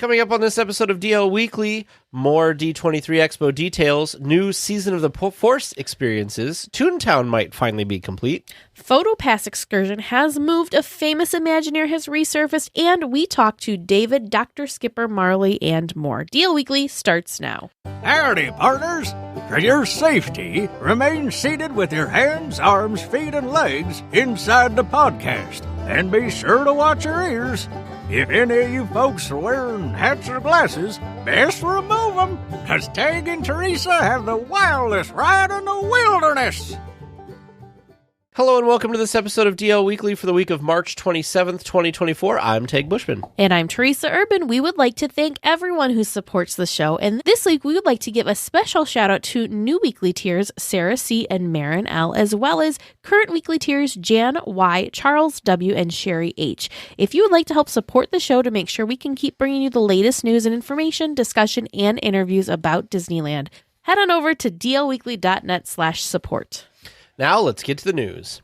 Coming up on this episode of DL Weekly, more D23 Expo details, new Season of the Force experiences, Toontown might finally be complete. PhotoPass Excursion has moved, a famous Imagineer has resurfaced, and we talk to David, Dr.Skipper, Marley, and more. DL Weekly starts now. Howdy, partners! For your safety, remain seated with your hands, arms, feet, and legs inside the podcast. And be sure to watch your ears. If any of you folks are wearing hats or glasses, best remove them, because Tag and Teresa have the wildest ride in the wilderness. Hello and welcome to this episode of DL Weekly for the week of March 27th, 2024. I'm Tag Bushman. And I'm Teresa Urban. We would like to thank everyone who supports the show. And this week, we would like to give a special shout out to new weekly tiers, Sarah C. and Marin L., as well as current weekly tiers, Jan Y., Charles W., and Sherry H. If you would like to help support the show to make sure we can keep bringing you the latest news and information, discussion, and interviews about Disneyland, head on over to dlweekly.net/support. Now let's get to the news.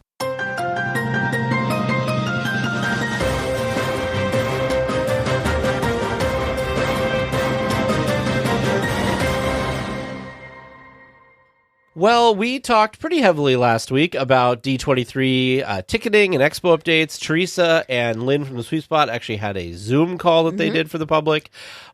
Well, we talked pretty heavily last week about D23 ticketing and expo updates. Teresa and Lynn from the Sweet Spot actually had a Zoom call that they did for the public.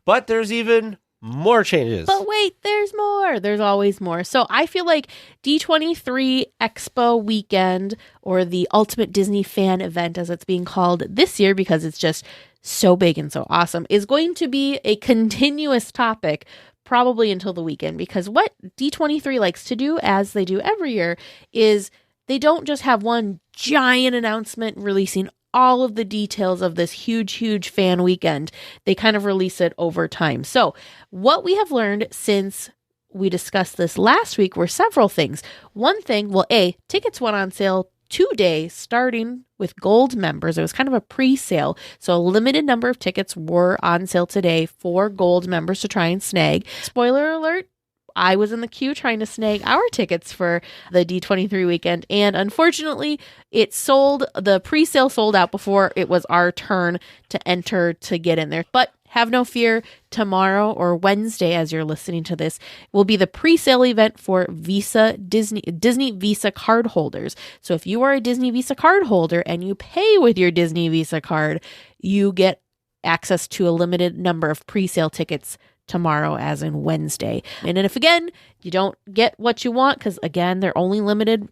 But there's even more changes. But wait, there's more. There's always more. So I feel like D23 Expo weekend, or the Ultimate Disney Fan Event as it's being called this year because it's just so big and so awesome, is going to be a continuous topic probably until the weekend, because what D23 likes to do, as they do every year, is they don't just have one giant announcement releasing all of the details of this huge fan weekend. They kind of release it over time. So what we have learned since we discussed this last week were several things. One thing, well, tickets went on sale today, starting with gold members. It was kind of a pre-sale. So a limited number of tickets were on sale today for gold members to try and snag. Spoiler alert, I was in the queue trying to snag our tickets for the D23 weekend, and unfortunately, the pre-sale sold out before it was our turn to enter to get in there. But have no fear, tomorrow or Wednesday, as you're listening to this, will be the pre-sale event for Disney Visa card holders. So if you are a Disney Visa card holder and you pay with your Disney Visa card, you get access to a limited number of pre-sale tickets tomorrow, as in Wednesday. And then if again you don't get what you want, because again they're only limited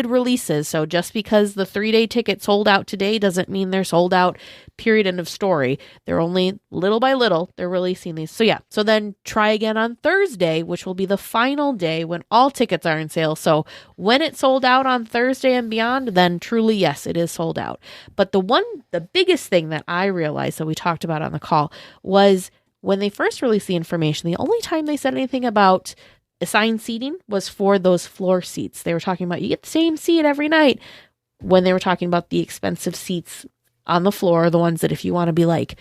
releases, so just because the 3-day ticket sold out today doesn't mean they're sold out, period, end of story. They're only little by little they're releasing these. So then try again on Thursday, which will be the final day when all tickets are on sale. So when it's sold out on Thursday and beyond, then truly yes, it is sold out. But the biggest thing that I realized that we talked about on the call was when they first released the information, the only time they said anything about assigned seating was for those floor seats. They were talking about you get the same seat every night, when they were talking about the expensive seats on the floor, the ones that if you want to be like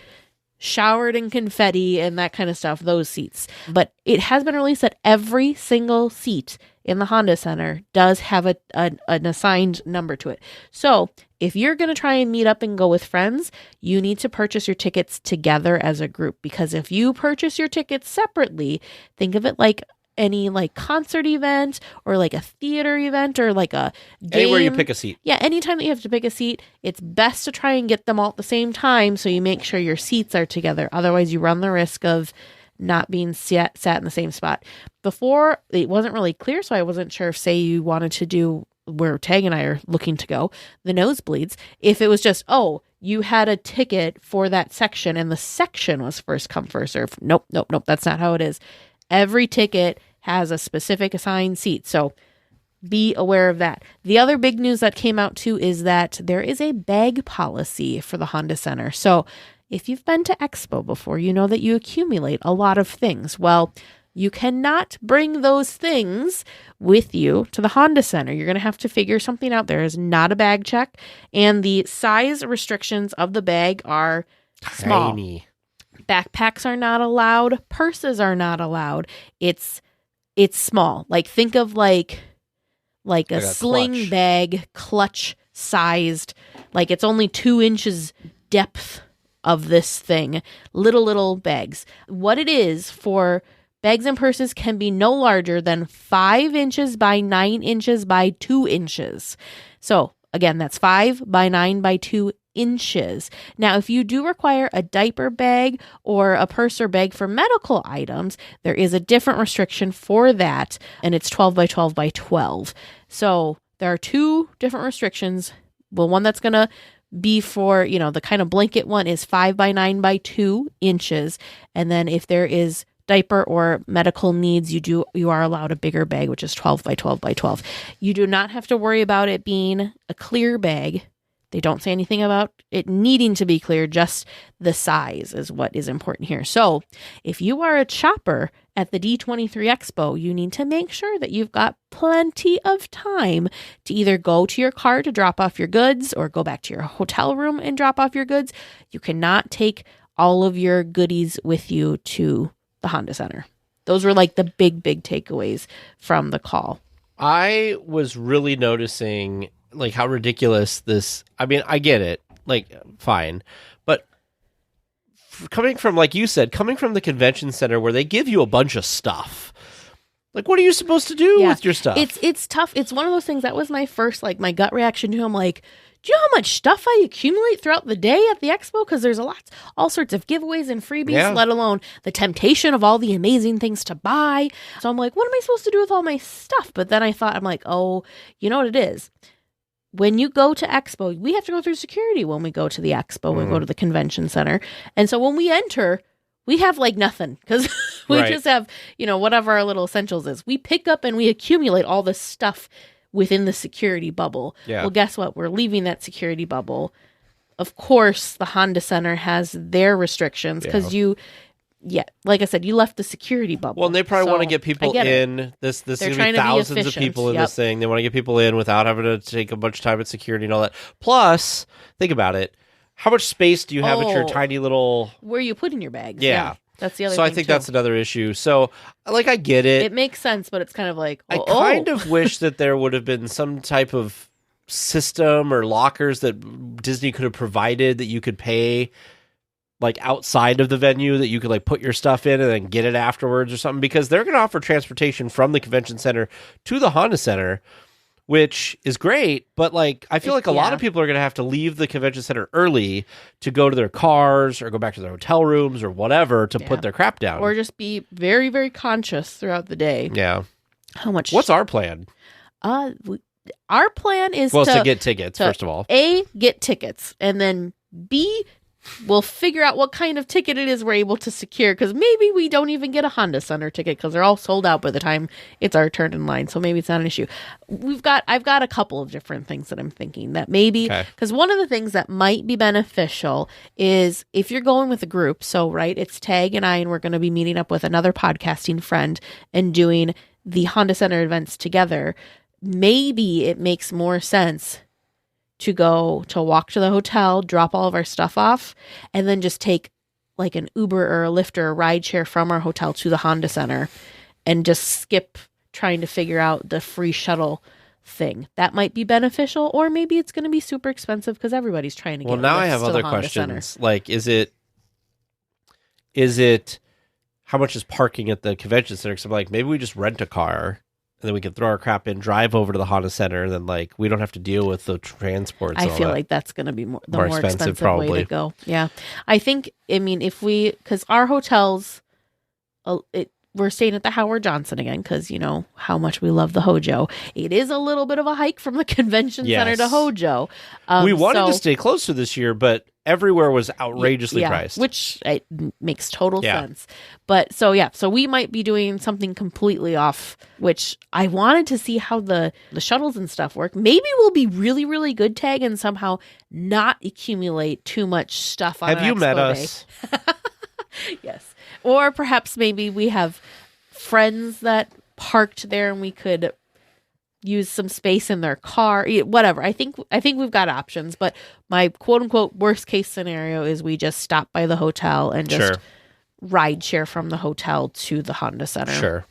showered in confetti and that kind of stuff, those seats. But it has been released that every single seat in the Honda Center does have an assigned number to it. So if you're going to try and meet up and go with friends, you need to purchase your tickets together as a group, because if you purchase your tickets separately, think of it like any like concert event or like a theater event or like a game. Anywhere you pick a seat. Yeah, anytime that you have to pick a seat, it's best to try and get them all at the same time so you make sure your seats are together. Otherwise, you run the risk of not being sat in the same spot. Before, it wasn't really clear, so I wasn't sure if, say, you wanted to do where Tag and I are looking to go, the nosebleeds, if it was just, you had a ticket for that section and the section was first come, first serve. Nope. That's not how it is. Every ticket has a specific assigned seat, so be aware of that. The other big news that came out too is that there is a bag policy for the Honda Center. So if you've been to Expo before, you know that you accumulate a lot of things. Well, you cannot bring those things with you to the Honda Center. You're going to have to figure something out. There is not a bag check, and the size restrictions of the bag are small. Tiny. Backpacks are not allowed. Purses are not allowed. It's small. Like think of like a sling clutch bag, clutch sized. Like it's only 2 inches depth of this thing. Little bags. What it is for bags and purses can be no larger than 5 inches by 9 inches by 2 inches. So again, that's 5 by 9 by 2 inches. Now, if you do require a diaper bag or a purse or bag for medical items, there is a different restriction for that, and it's 12 by 12 by 12. So there are 2 different restrictions. Well, one that's going to be for, the kind of blanket one is 5 by 9 by 2 inches. And then if there is diaper or medical needs, you are allowed a bigger bag, which is 12 by 12 by 12. You do not have to worry about it being a clear bag. They don't say anything about it needing to be clear, just the size is what is important here. So if you are a shopper at the D23 Expo, you need to make sure that you've got plenty of time to either go to your car to drop off your goods or go back to your hotel room and drop off your goods. You cannot take all of your goodies with you to the Honda Center. Those were like the big takeaways from the call. I was really noticing like how ridiculous this, I mean, I get it, like fine, but coming from, like you said, coming from the convention center where they give you a bunch of stuff, like what are you supposed to do with your stuff? It's tough. It's one of those things that was my first, like my gut reaction to. I'm like, do you know how much stuff I accumulate throughout the day at the expo? Because there's all sorts of giveaways and freebies, let alone the temptation of all the amazing things to buy. So I'm like, what am I supposed to do with all my stuff? But then I thought, I'm like, oh, you know what it is? When you go to expo, we have to go through security when we go to the expo, when we go to the convention center. And so when we enter, we have like nothing because we just have, whatever our little essentials is. We pick up and we accumulate all this stuff within the security bubble. Yeah. Well, guess what? We're leaving that security bubble. Of course, the Honda Center has their restrictions because like I said, you left the security bubble. Well, and they probably want to get people in. This is going to be thousands of people in this thing. They want to get people in without having to take a bunch of time at security and all that. Plus, think about it. How much space do you have at your tiny little... Where you put in your bags. Yeah. That's the other thing, so I think that's another issue. So, like, I get it. It makes sense, but it's kind of like, I kind of wish that there would have been some type of system or lockers that Disney could have provided that you could pay, like, outside of the venue, that you could, like, put your stuff in and then get it afterwards or something, because they're going to offer transportation from the convention center to the Honda Center, which is great, but like I feel like a lot of people are going to have to leave the convention center early to go to their cars or go back to their hotel rooms or whatever to put their crap down. Or just be very, very conscious throughout the day. Yeah. How much? What's our plan? Our plan is to get tickets, first of all. A, get tickets, and then B, we'll figure out what kind of ticket it is we're able to secure, because maybe we don't even get a Honda Center ticket because they're all sold out by the time it's our turn in line. So maybe it's not an issue. I've got a couple of different things that I'm thinking that maybe, because one of the things that might be beneficial is if you're going with a group. So, it's Tag and I, and we're going to be meeting up with another podcasting friend and doing the Honda Center events together. Maybe it makes more sense to walk to the hotel, drop all of our stuff off, and then just take like an Uber or a Lyft or a ride share from our hotel to the Honda Center and just skip trying to figure out the free shuttle thing. That might be beneficial, or maybe it's going to be super expensive because everybody's trying to get. Well, now I have other questions. Like, is it how much is parking at the convention center? Because I'm like, maybe we just rent a car. And then we can throw our crap in, drive over to the Honda Center, and then like we don't have to deal with the transports. I feel like that's going to be more expensive probably. Way to go. Yeah, I think. I mean, because our hotels, we're staying at the Howard Johnson again because you know how much we love the Hojo. It is a little bit of a hike from the convention center to Hojo. We wanted to stay closer this year, but everywhere was outrageously priced, which makes total sense. But so we might be doing something completely off, which I wanted to see how the shuttles and stuff work. Maybe we'll be really, really good, Tag, and somehow not accumulate too much stuff on Have you met us? Yes. Or perhaps maybe we have friends that parked there and we could use some space in their car, whatever. I think we've got options, but my quote unquote worst case scenario is we just stop by the hotel and just ride share from the hotel to the Honda Center. Sure.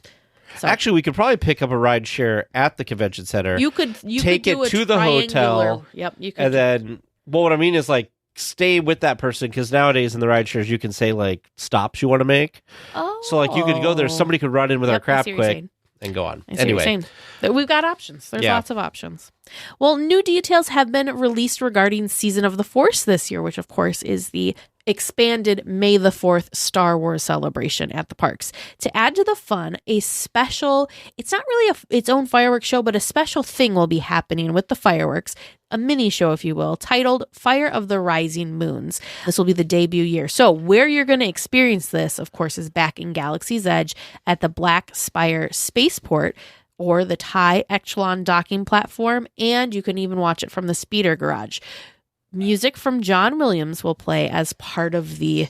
So, actually, we could probably pick up a ride share at the convention center. You could take it to the hotel. Yep. You could. And then, well, what I mean is like stay with that person, because nowadays in the ride shares you can say like stops you want to make. Oh. So like you could go there, somebody could run in with our crap quick and go on. Anyway, we've got options. There's lots of options. Well, new details have been released regarding Season of the Force this year, which of course is the expanded May the 4th Star Wars celebration at the parks. To add to the fun, a special, it's not really its own fireworks show, but a special thing will be happening with the fireworks, a mini show, if you will, titled Fire of the Rising Moons. This will be the debut year. So where you're going to experience this, of course, is back in Galaxy's Edge at the Black Spire Spaceport, or the TIE Echelon docking platform, and you can even watch it from the Speeder Garage. Music from John Williams will play as part of the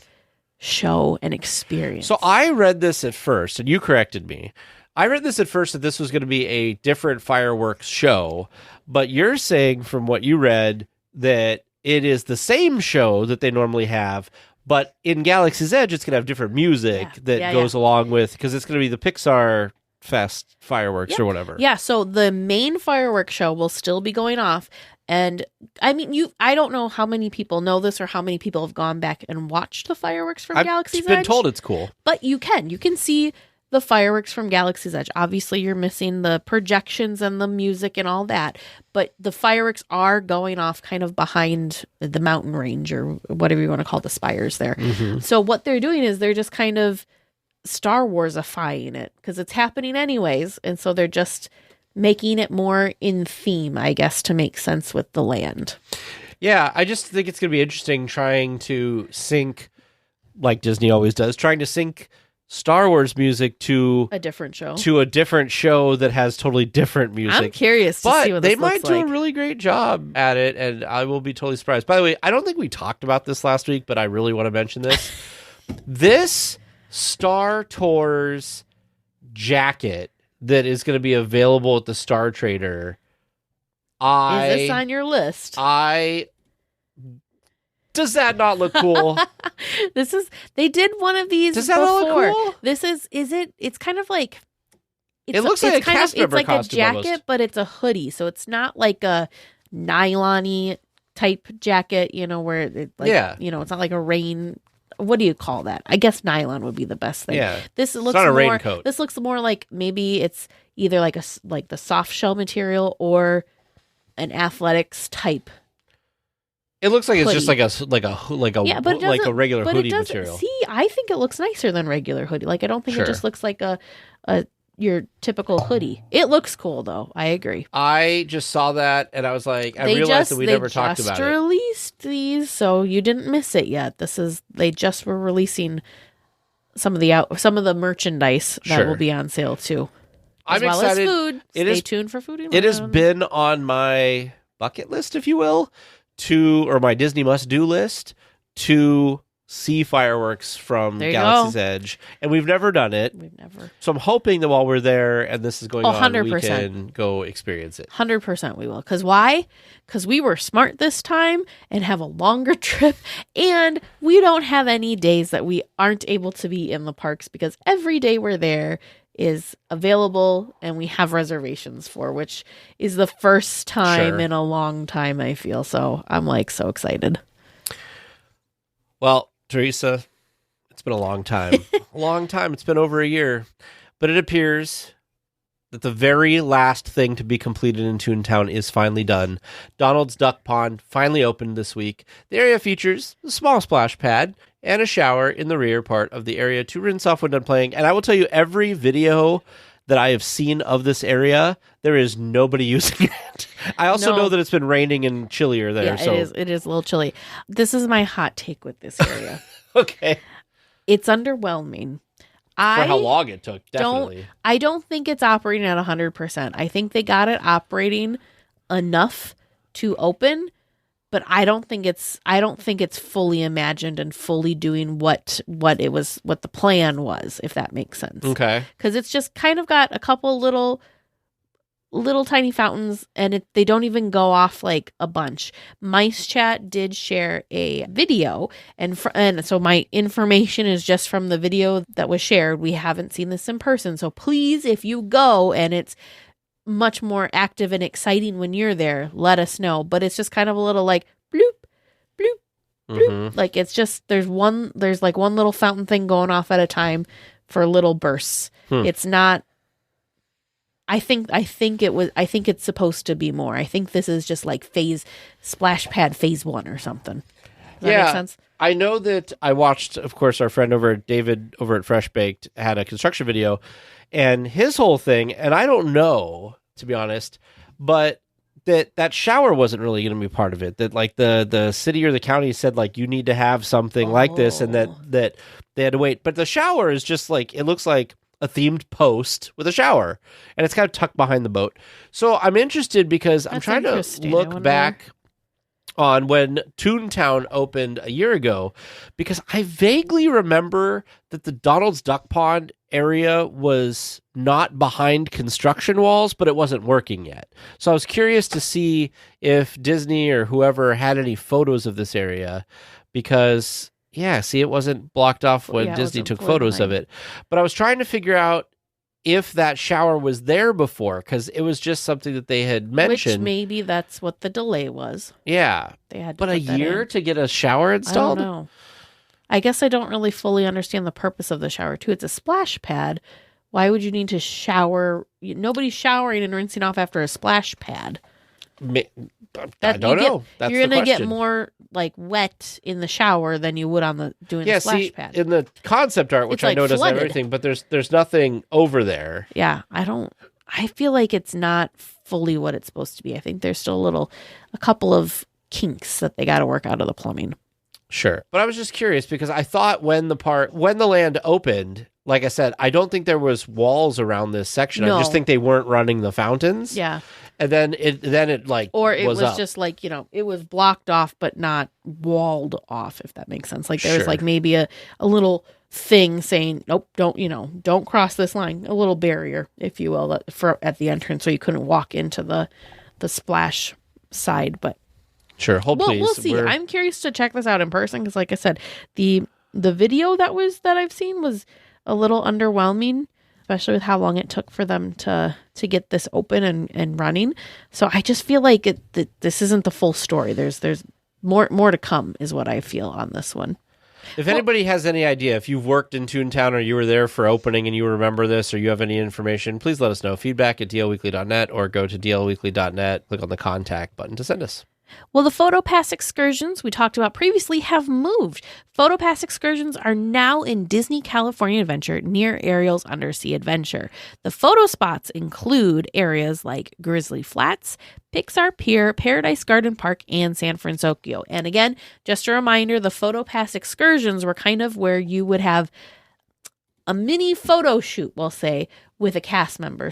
show and experience. So I read this at first, and you corrected me. I read this at first that this was going to be a different fireworks show, but you're saying from what you read that it is the same show that they normally have, but in Galaxy's Edge, it's going to have different music that goes along with, because it's going to be the Pixar Fest fireworks or whatever. Yeah, so the main fireworks show will still be going off. And I mean, I don't know how many people know this or how many people have gone back and watched the fireworks from Galaxy's Edge. I've been told it's cool. But you can see the fireworks from Galaxy's Edge. Obviously, you're missing the projections and the music and all that. But the fireworks are going off kind of behind the mountain range, or whatever you want to call the spires there. Mm-hmm. So what they're doing is they're just kind of Star Wars-ifying it, because it's happening anyways. And so they're just making it more in theme, I guess, to make sense with the land. Yeah, I just think it's going to be interesting trying to sync, like Disney always does, trying to sync Star Wars music to a different show. To a different show that has totally different music. I'm curious to see what this looks like. But they might do a really great job at it, and I will be totally surprised. By the way, I don't think we talked about this last week, but I really want to mention this. This Star Tours jacket that is going to be available at the Star Trader. Is this on your list? Does that not look cool? They did one of these Does that before. not look cool? It's kind of like, it looks like a cast member it's like costume a jacket, almost. But it's a hoodie. So it's not like a nylon-y type jacket, where it's not like a rain. What do you call that? I guess nylon would be the best thing. Yeah. This looks not a more, raincoat. This looks more like maybe it's either like the soft shell material or an athletics type. It looks like hoodie. It's just like a regular hoodie material. See, I think it looks nicer than regular hoodie. Like, I don't think it just looks like your typical hoodie. It looks cool though. I agree. I just saw that and I was like, I realized that we never talked about it. They just released these, so you didn't miss it yet. They just were releasing some of the merchandise that will be on sale too. As I'm excited. As food. Stay tuned for foodie. It has been on my bucket list, if you will, or my Disney must-do list to see fireworks from Galaxy's Edge, and we've never done it. So I'm hoping that while we're there and this is going on, 100%. we can go experience it. 100% we will. Because why? Because we were smart this time and have a longer trip, and we don't have any days that we aren't able to be in the parks, because every day we're there is available and we have reservations for, which is the first time in a long time, I feel. So I'm like so excited. Well, Teresa, it's been a long time. A long time. It's been over a year. But it appears that the very last thing to be completed in Toontown is finally done. Donald's Duck Pond finally opened this week. The area features a small splash pad and a shower in the rear part of the area to rinse off when done playing. And I will tell you, every video that I have seen of this area, there is nobody using it. I also know that it's been raining and chillier there. Yeah, so. It is a little chilly. This is my hot take with this area. Okay. It's underwhelming. For how long it took, definitely. I don't think it's operating at 100%. I think they got it operating enough to open, but I don't think it's fully imagined and fully doing what the plan was, if that makes sense. Okay. Because it's just kind of got a couple little tiny fountains, and they don't even go off like a bunch. Mice Chat did share a video, and so my information is just from the video that was shared. We haven't seen this in person, so please, if you go and it's much more active and exciting when you're there, let us know. But it's just kind of a little like bloop, bloop, Mhm. Like it's just there's like one little fountain thing going off at a time for little bursts. It's not. I think it's supposed to be more. I think this is just like splash pad phase 1 or something. Does that make sense? I know that I watched, of course, our friend David over at Fresh Baked had a construction video, and his whole thing, and I don't know, to be honest, but that shower wasn't really going to be part of it. That like the city or the county said like you need to have something like this, and that they had to wait. But the shower is just like, it looks like a themed post with a shower, and it's kind of tucked behind the boat. So I'm interested because I'm trying to look back on when Toontown opened a year ago, because I vaguely remember that the Donald's Duck Pond area was not behind construction walls, but it wasn't working yet. So I was curious to see if Disney or whoever had any photos of this area, because it wasn't blocked off when Disney took photos of it. But I was trying to figure out if that shower was there before, because it was just something that they had mentioned. Which maybe that's what the delay was. Yeah. They had to but a year to get a shower installed? I don't know. I guess I don't really fully understand the purpose of the shower, too. It's a splash pad. Why would you need to shower? Nobody's showering and rinsing off after a splash pad. I don't know. That's you're going to get more like wet in the shower than you would on the splash pad. In the concept art, which I know doesn't have everything, but there's nothing over there. Yeah, I feel like it's not fully what it's supposed to be. I think there's still a couple of kinks that they got to work out of the plumbing. Sure. But I was just curious because I thought when the land opened, like I said, I don't think there was walls around this section. No. I just think they weren't running the fountains. Yeah. And then it like or it was up. just like, it was blocked off but not walled off, if that makes sense. Like there was like maybe a little thing saying, nope, don't cross this line, a little barrier, if you will, at the entrance, so you couldn't walk into the splash side. But sure, hopefully we'll see. I'm curious to check this out in person because, like I said, the video that I've seen was a little underwhelming, especially with how long it took for them to get this open and running. So I just feel like this isn't the full story. There's more to come, is what I feel on this one. If anybody has any idea, if you've worked in Toontown or you were there for opening and you remember this, or you have any information, please let us know. Feedback at DLWeekly.net, or go to DLWeekly.net, click on the contact button to send us. Well, the PhotoPass Excursions we talked about previously have moved. PhotoPass Excursions are now in Disney California Adventure near Ariel's Undersea Adventure. The photo spots include areas like Grizzly Flats, Pixar Pier, Paradise Garden Park, and San Francisco. And again, just a reminder, the PhotoPass Excursions were kind of where you would have a mini photo shoot, we'll say, with a cast member.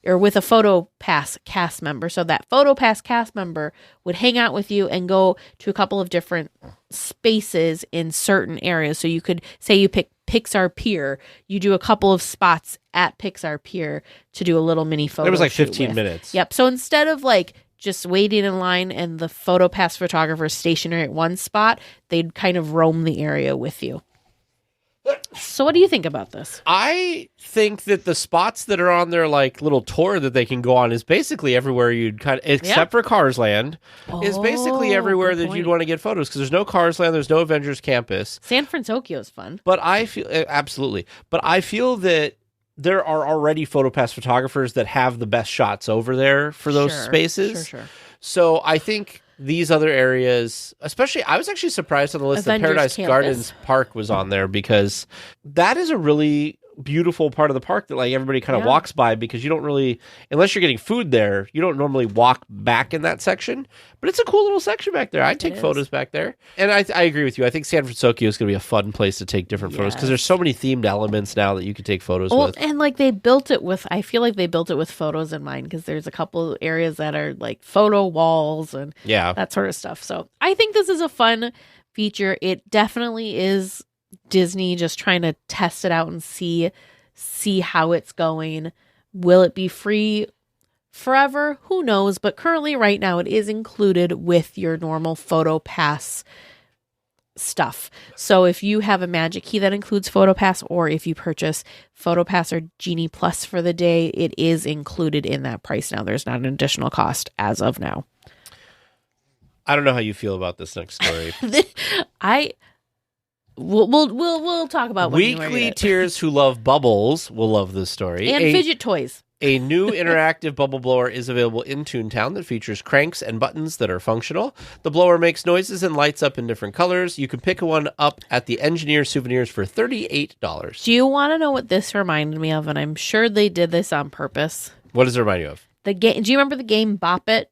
Or with a PhotoPass cast member. So that PhotoPass cast member would hang out with you and go to a couple of different spaces in certain areas. So you could say you pick Pixar Pier, you do a couple of spots at Pixar Pier to do a little mini photo. It was like shoot 15 minutes. Yep. So instead of like just waiting in line and the PhotoPass photographer stationary at one spot, they'd kind of roam the area with you. So what do you think about this? I think that the spots that are on their like little tour that they can go on is basically everywhere you'd kind of, except for Cars Land, is basically everywhere that you'd want to get photos, because there's no Cars Land, there's no Avengers Campus. San Francisco is fun. But I feel, absolutely. But I feel that there are already PhotoPass photographers that have the best shots over there for those spaces. Sure. So I think these other areas, especially, I was actually surprised on the list that Paradise Gardens Park was on there, because that is a really beautiful part of the park that like everybody kind of walks by, because you don't really, unless you're getting food there, you don't normally walk back in that section. But it's a cool little section back there. I'd take photos back there. And I agree with you. I think San Francisco is going to be a fun place to take different photos, because there's so many themed elements now that you can take photos with. And like I feel like they built it with photos in mind, because there's a couple areas that are like photo walls and that sort of stuff. So I think this is a fun feature. It definitely is Disney just trying to test it out and see how it's going. Will it be free forever? Who knows? But currently, right now, it is included with your normal PhotoPass stuff. So if you have a Magic Key that includes PhotoPass, or if you purchase PhotoPass or Genie Plus for the day, it is included in that price now. There's not an additional cost as of now. I don't know how you feel about this next story. We'll talk about when you read Weekly it. tiers who love bubbles will love this story. And fidget toys. A new interactive bubble blower is available in Toontown that features cranks and buttons that are functional. The blower makes noises and lights up in different colors. You can pick one up at the Engineer Souvenirs for $38. Do you want to know what this reminded me of? And I'm sure they did this on purpose. What does it remind you of? The game. Do you remember the game Bop It?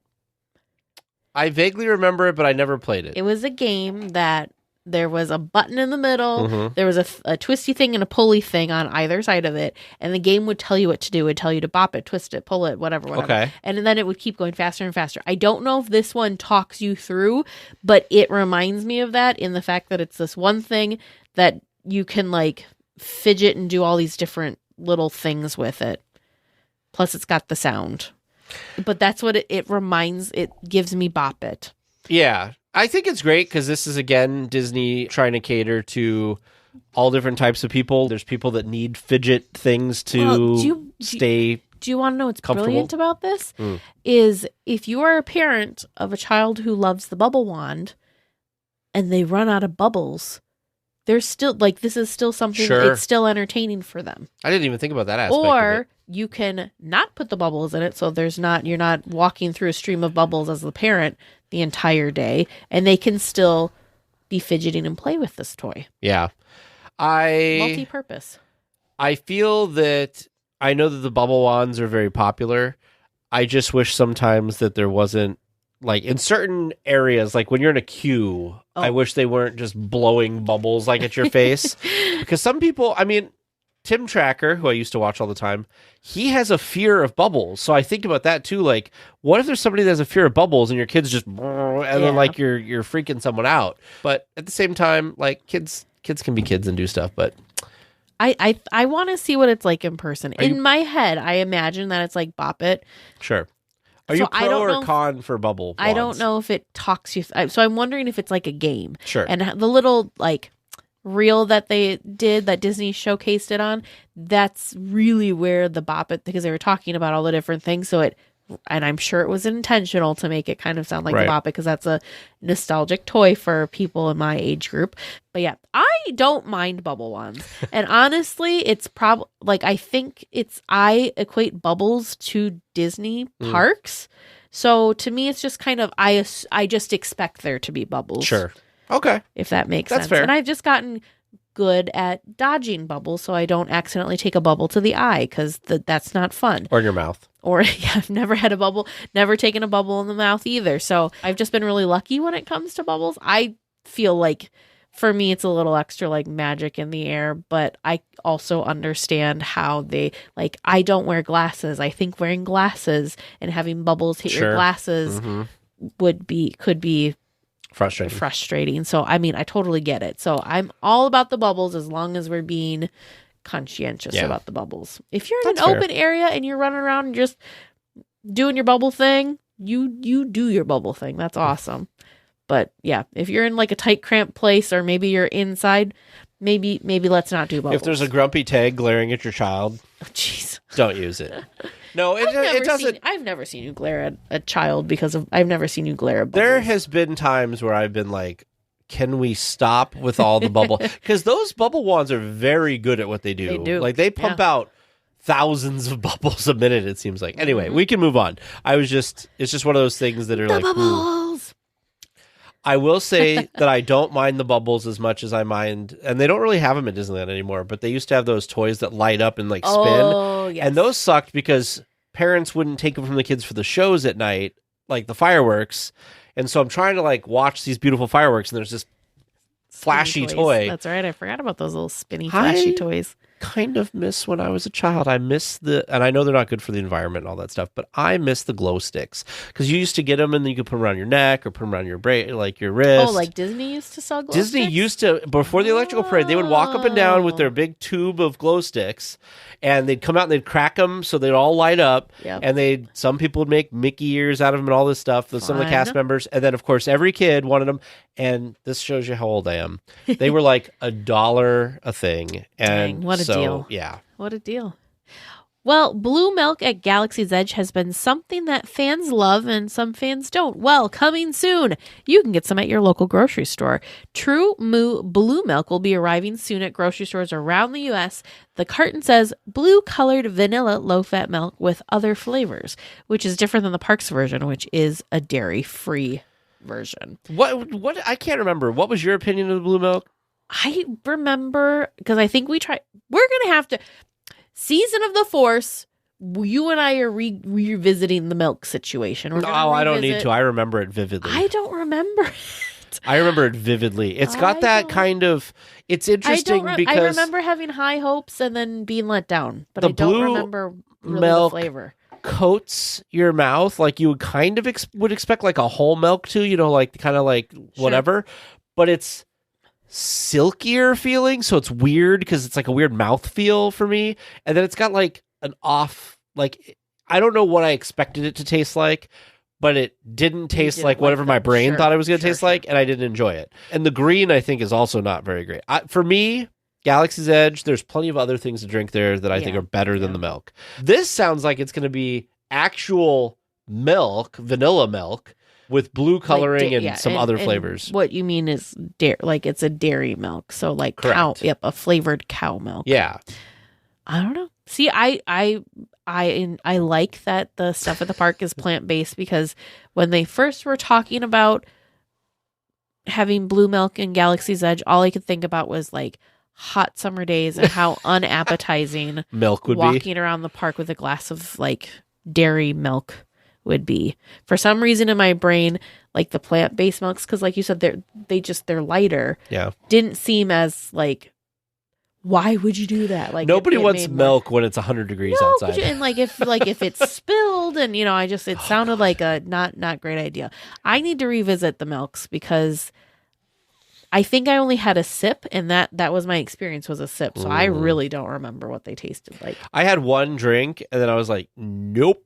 I vaguely remember it, but I never played it. It was a game that there was a button in the middle. Mhm. There was a twisty thing and a pulley thing on either side of it. And the game would tell you what to do. It would tell you to bop it, twist it, pull it, whatever. Okay. And then it would keep going faster and faster. I don't know if this one talks you through, but it reminds me of that in the fact that it's this one thing that you can like fidget and do all these different little things with it. Plus it's got the sound. But that's what it reminds, it gives me Bop It. Yeah. I think it's great because this is, again, Disney trying to cater to all different types of people. There's people that need fidget things to stay Do you want to know what's comfortable? brilliant about this? Is if you are a parent of a child who loves the bubble wand and they run out of bubbles, they're still, like, this is still something, Sure. it's still entertaining for them. I didn't even think about that aspect of Or it. you can not put the bubbles in it, so you're not walking through a stream of bubbles as the parent the entire day, and they can still be fidgeting and play with this toy. Yeah. I Multi-purpose. feel that I know that the bubble wands are very popular. I just wish sometimes that there wasn't, like, in certain areas, like when you're in a queue, I wish they weren't just blowing bubbles like at your face. Because some people, I mean, Tim Tracker, who I used to watch all the time, he has a fear of bubbles. So I think about that too. Like, what if there's somebody that has a fear of bubbles and your kids just, and then like you're freaking someone out. But at the same time, like kids can be kids and do stuff. But I want to see what it's like in person. In my head, I imagine that it's like Bop It. sure. Are So you I pro don't or know con for bubble wands? I don't know if it talks you. So I'm wondering if it's like a game. Sure. And the little like reel that they did that Disney showcased it on, that's really where the Bop It, because they were talking about all the different things. So and I'm sure it was intentional to make it kind of sound like the Bop It, because that's a nostalgic toy for people in my age group. But yeah, I don't mind bubble wands. And honestly, it's probably like, I equate bubbles to Disney parks. So to me, it's just kind of, I just expect there to be bubbles. Sure. Okay. If that makes That's sense. fair. And I've just gotten good at dodging bubbles so I don't accidentally take a bubble to the eye, because that's not fun. Or in your mouth. Or I've never had a bubble, never taken a bubble in the mouth either. So I've just been really lucky when it comes to bubbles. I feel like for me, it's a little extra like magic in the air, but I also understand how they, like, I don't wear glasses. I think wearing glasses and having bubbles hit your glasses could be frustrating. So, I mean, I totally get it. So I'm all about the bubbles as long as we're being conscientious about the bubbles. If you're in an open area and you're running around and just doing your bubble thing, you do your bubble thing. That's awesome. But yeah, if you're in like a tight cramped place, or maybe you're inside, maybe let's not do bubbles. If there's a grumpy tag glaring at your child, jeez, don't use it. No, it doesn't. I've never seen you glare at a child I've never seen you glare at bubbles. There has been times where I've been like, can we stop with all the bubble? Because those bubble wands are very good at what they do. They do. Like, they pump out thousands of bubbles a minute, it seems like. Anyway, we can move on. It's just one of those things that are like, bubbles. I will say that I don't mind the bubbles as much as I mind, and they don't really have them at Disneyland anymore, but they used to have those toys that light up and like spin. Oh, yes. And those sucked because parents wouldn't take them from the kids for the shows at night, like the fireworks. And so I'm trying to like watch these beautiful fireworks, and there's this flashy toy. That's right. I forgot about those little spinny flashy toys. Kind of miss when I was a child. I miss and I know they're not good for the environment and all that stuff, but I miss the glow sticks, because you used to get them and then you could put them around your neck or put them around your like your wrist. Oh, like Disney used to sell glow Disney sticks? used to, before the electrical parade, they would walk up and down with their big tube of glow sticks, and they'd come out and they'd crack them so they'd all light up. Yep. And some people would make Mickey ears out of them and all this stuff. Some of the cast members, and then of course every kid wanted them. And this shows you how old I am. They were like $1 a thing, and Dang, what a deal. Yeah. What a deal. Well, blue milk at Galaxy's Edge has been something that fans love and some fans don't. Well, coming soon. You can get some at your local grocery store. True Moo blue milk will be arriving soon at grocery stores around the U.S. The carton says blue-colored vanilla low-fat milk with other flavors, which is different than the Parks version, which is a dairy-free version. What? I can't remember. What was your opinion of the blue milk? I remember, because I think we're going to have to... Season of the Force, you and I are revisiting the milk situation. I don't need to. I remember it vividly. I don't remember it. I remember it vividly. It's got that kind of... It's interesting because... I remember having high hopes and then being let down, but I don't remember really milk the flavor. Coats your mouth like you would kind of would expect like a whole milk to, like kind of like whatever, but it's silkier feeling, so it's weird because it's like a weird mouth feel for me. And then it's got like an off, like I don't know what I expected it to taste like, but it didn't taste like whatever my brain thought it was going to taste like, and I didn't enjoy it. And the green, I think, is also not very great. For me, Galaxy's Edge, there's plenty of other things to drink there that I think are better than the milk. This sounds like it's going to be actual milk, vanilla milk, with blue coloring and some other flavors. What you mean is like it's a dairy milk, so like cow, a flavored cow milk. Yeah, I don't know. See, I like that the stuff at the park is plant based, because when they first were talking about having blue milk in Galaxy's Edge, all I could think about was like hot summer days and how unappetizing milk would walking around the park with a glass of like dairy milk would be. For some reason in my brain, like the plant-based milks, because like you said, they're lighter. Yeah, didn't seem as like, why would you do that? Like nobody wants milk when it's 100 degrees outside. And like if it's spilled, and it sounded like a not great idea. I need to revisit the milks, because I think I only had a sip, and that was my experience, was a sip. So I really don't remember what they tasted like. I had one drink, and then I was like, nope.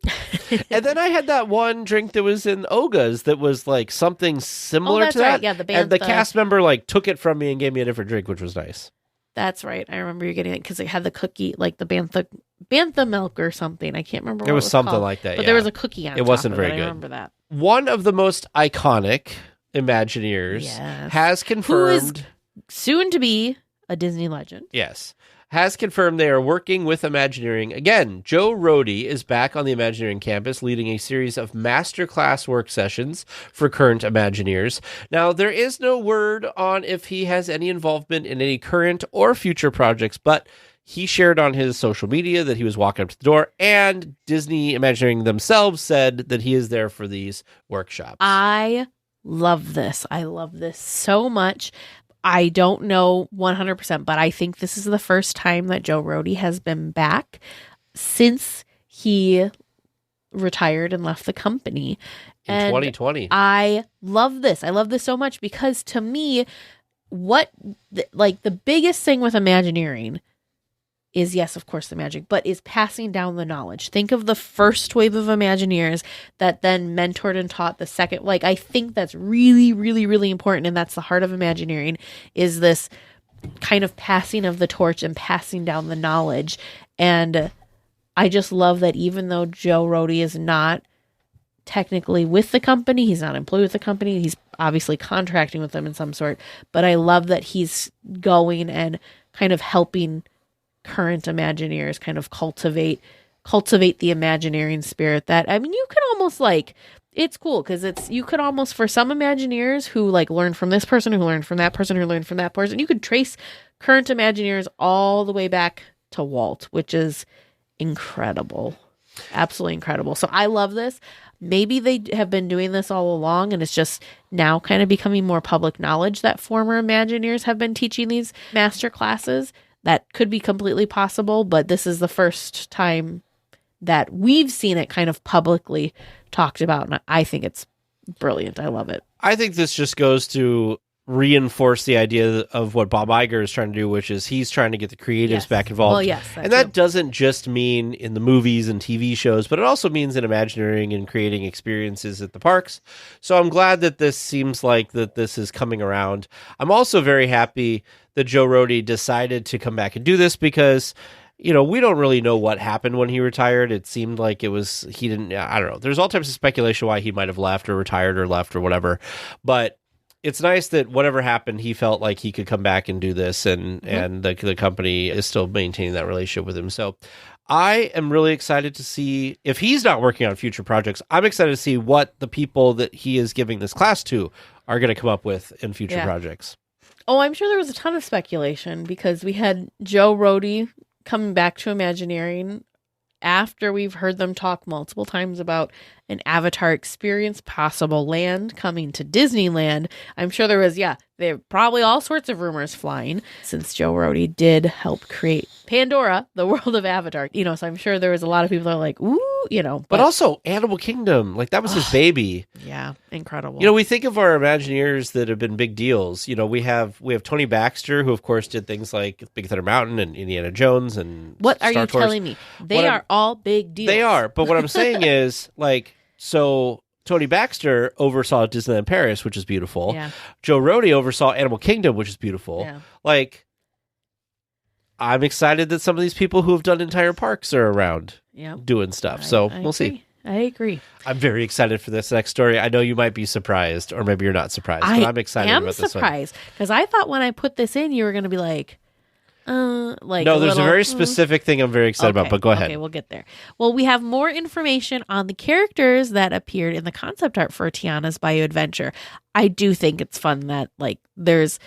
And then I had that one drink that was in Oga's that was like something similar to that. Right. Yeah, and the cast member like took it from me and gave me a different drink, which was nice. That's right. I remember you getting it because it had the cookie, like the bantha milk or something. I can't remember what it was something called, like that. But there was a cookie on it. It wasn't very good. I remember that. One of the most iconic Imagineers has confirmed, who is soon to be a Disney legend. Yes, has confirmed they are working with Imagineering again. Joe Rohde is back on the Imagineering campus, leading a series of masterclass work sessions for current Imagineers. Now, there is no word on if he has any involvement in any current or future projects, but he shared on his social media that he was walking up to the door, and Disney Imagineering themselves said that he is there for these workshops. I love this. I love this so much. I don't know 100%, but I think this is the first time that Joe Rohde has been back since he retired and left the company. In 2020. I love this. I love this so much, because to me, the biggest thing with Imagineering is, yes, of course, the magic, but is passing down the knowledge. Think of the first wave of Imagineers that then mentored and taught the second. Like, I think that's really, really, really important, and that's the heart of Imagineering, is this kind of passing of the torch and passing down the knowledge. And I just love that even though Joe Rohde is not technically with the company, he's not employed with the company, he's obviously contracting with them in some sort, but I love that he's going and kind of helping current Imagineers kind of cultivate the Imagineering spirit. That, I mean, you can almost like, it's cool because you could almost, for some Imagineers who like learn from this person, who learned from that person, who learned from that person, you could trace current Imagineers all the way back to Walt, which is incredible. Absolutely incredible. So I love this. Maybe they have been doing this all along, and it's just now kind of becoming more public knowledge that former Imagineers have been teaching these master classes. That could be completely possible, but this is the first time that we've seen it kind of publicly talked about, and I think it's brilliant. I love it. I think this just goes to reinforce the idea of what Bob Iger is trying to do, which is he's trying to get the creatives back involved. Well, yes, and that doesn't just mean in the movies and TV shows, but it also means in Imagineering and creating experiences at the parks. So I'm glad that this seems like that this is coming around. I'm also very happy that Joe Rohde decided to come back and do this, because we don't really know what happened when he retired. It seemed like he didn't, I don't know. There's all types of speculation why he might have left or retired or left or whatever. But it's nice that whatever happened, he felt like he could come back and do this, and the company is still maintaining that relationship with him. So I am really excited to see if he's not working on future projects. I'm excited to see what the people that he is giving this class to are going to come up with in future projects. Oh, I'm sure there was a ton of speculation because we had Joe Rohde coming back to Imagineering after we've heard them talk multiple times about an Avatar experience, possible land coming to Disneyland. I'm sure there were probably all sorts of rumors flying since Joe Rohde did help create Pandora, the world of Avatar. So I'm sure there was a lot of people that are like, ooh, But also Animal Kingdom, like that was his baby. Yeah, incredible. We think of our Imagineers that have been big deals. We have Tony Baxter, who of course did things like Big Thunder Mountain and Indiana Jones and What Star are you Tours. telling me? They are all big deals. They are, but what I'm saying is so Tony Baxter oversaw Disneyland Paris, which is beautiful. Yeah. Joe Rohde oversaw Animal Kingdom, which is beautiful. Yeah. I'm excited that some of these people who have done entire parks are around doing stuff. We'll see. I agree. I'm very excited for this next story. I know you might be surprised, or maybe you're not surprised, but I'm excited about this one. I am surprised, because I thought when I put this in, you were going to be like, no, there's a very specific thing I'm very excited about, but go ahead. Okay, we'll get there. Well, we have more information on the characters that appeared in the concept art for Tiana's Bayou Adventure. I do think it's fun that there's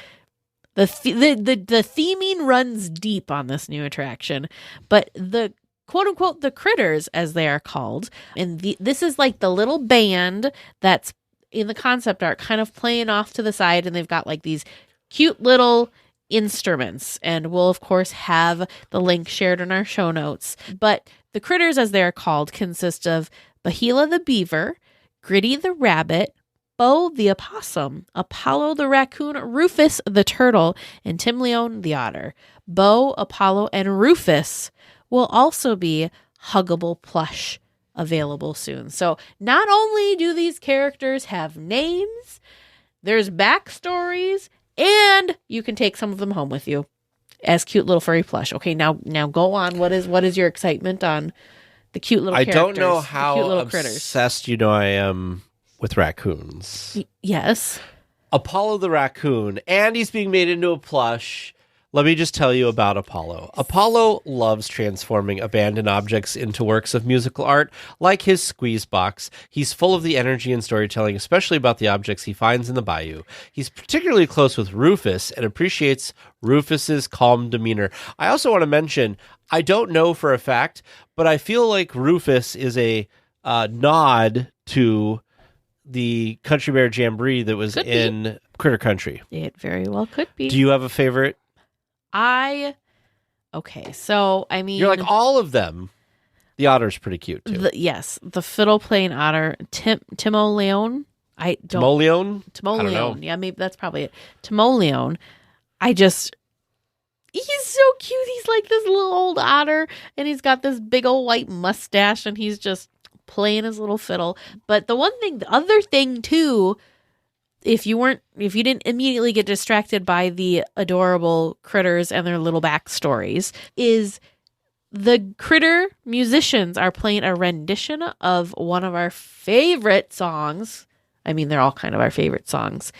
the theming runs deep on this new attraction, but the quote unquote the critters, as they are called, and this is like the little band that's in the concept art kind of playing off to the side, and they've got these cute little instruments, and we'll of course have the link shared in our show notes. But the critters, as they are called, consist of Bahila the beaver, Gritty the rabbit, Bo the opossum, Apollo the raccoon, Rufus the turtle, and Tim Leone the otter. Bo, Apollo, and Rufus will also be huggable plush available soon. So not only do these characters have names, there's backstories, and you can take some of them home with you as cute little furry plush. Okay, now go on. What is your excitement on the cute little characters? I don't know how obsessed I am with raccoons. Yes. Apollo the raccoon, and he's being made into a plush. Let me just tell you about Apollo. Apollo loves transforming abandoned objects into works of musical art, like his squeeze box. He's full of the energy and storytelling, especially about the objects he finds in the bayou. He's particularly close with Rufus and appreciates Rufus's calm demeanor. I also want to mention, I don't know for a fact, but I feel like Rufus is a nod to the Country Bear Jamboree that was in Critter Country. It very well could be. Do you have a favorite? So I mean, you're like all of them. The otter's pretty cute too. Yes, the fiddle playing otter, Timoleon. Timoleon. Yeah, maybe that's probably it. Timoleon. He's so cute. He's like this little old otter, and he's got this big old white mustache, and he's just playing his little fiddle. But the other thing too, if you didn't immediately get distracted by the adorable critters and their little backstories, is the critter musicians are playing a rendition of one of our favorite songs. I mean, they're all kind of our favorite songs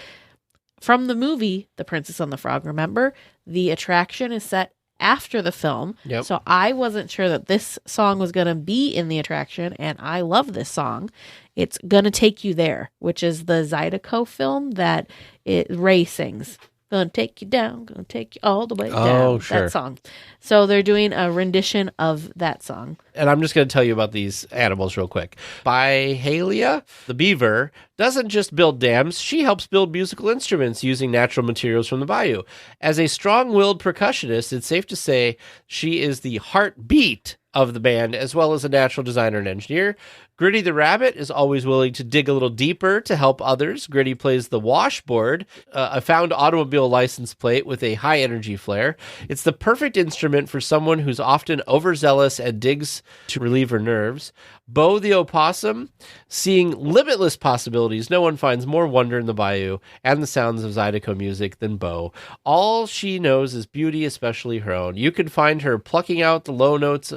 from the movie The Princess and the Frog. Remember, the attraction is set after the film. Yep. So I wasn't sure that this song was going to be in the attraction, and I love this song. It's Gonna Take You There, which is the Zydeco film that Ray sings. Gonna take you down, gonna take you all the way down. Oh, sure. That song. So they're doing a rendition of that song. And I'm just going to tell you about these animals real quick. Byhalia, the beaver, doesn't just build dams. She helps build musical instruments using natural materials from the bayou. As a strong-willed percussionist, it's safe to say she is the heartbeat of the band, as well as a natural designer and engineer. Gritty the rabbit is always willing to dig a little deeper to help others. Gritty plays the washboard, a found automobile license plate with a high energy flare. It's the perfect instrument for someone who's often overzealous and digs to relieve her nerves. Bo the opossum, seeing limitless possibilities, no one finds more wonder in the bayou and the sounds of Zydeco music than Bo. All she knows is beauty, especially her own. You can find her plucking out the low notes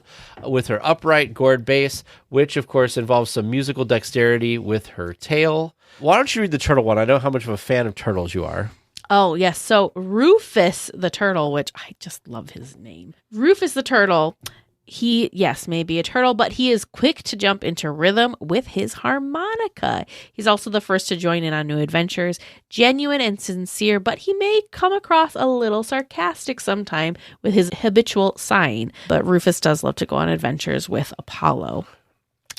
with her upright gourd bass, which of course involves some musical dexterity with her tail. Why don't you read the turtle one? I know how much of a fan of turtles you are. Oh, yes. So Rufus the turtle, which I just love his name. Rufus the turtle. He, yes, may be a turtle, but he is quick to jump into rhythm with his harmonica. He's also the first to join in on new adventures, genuine and sincere, but he may come across a little sarcastic sometime with his habitual sighing. But Rufus does love to go on adventures with Apollo.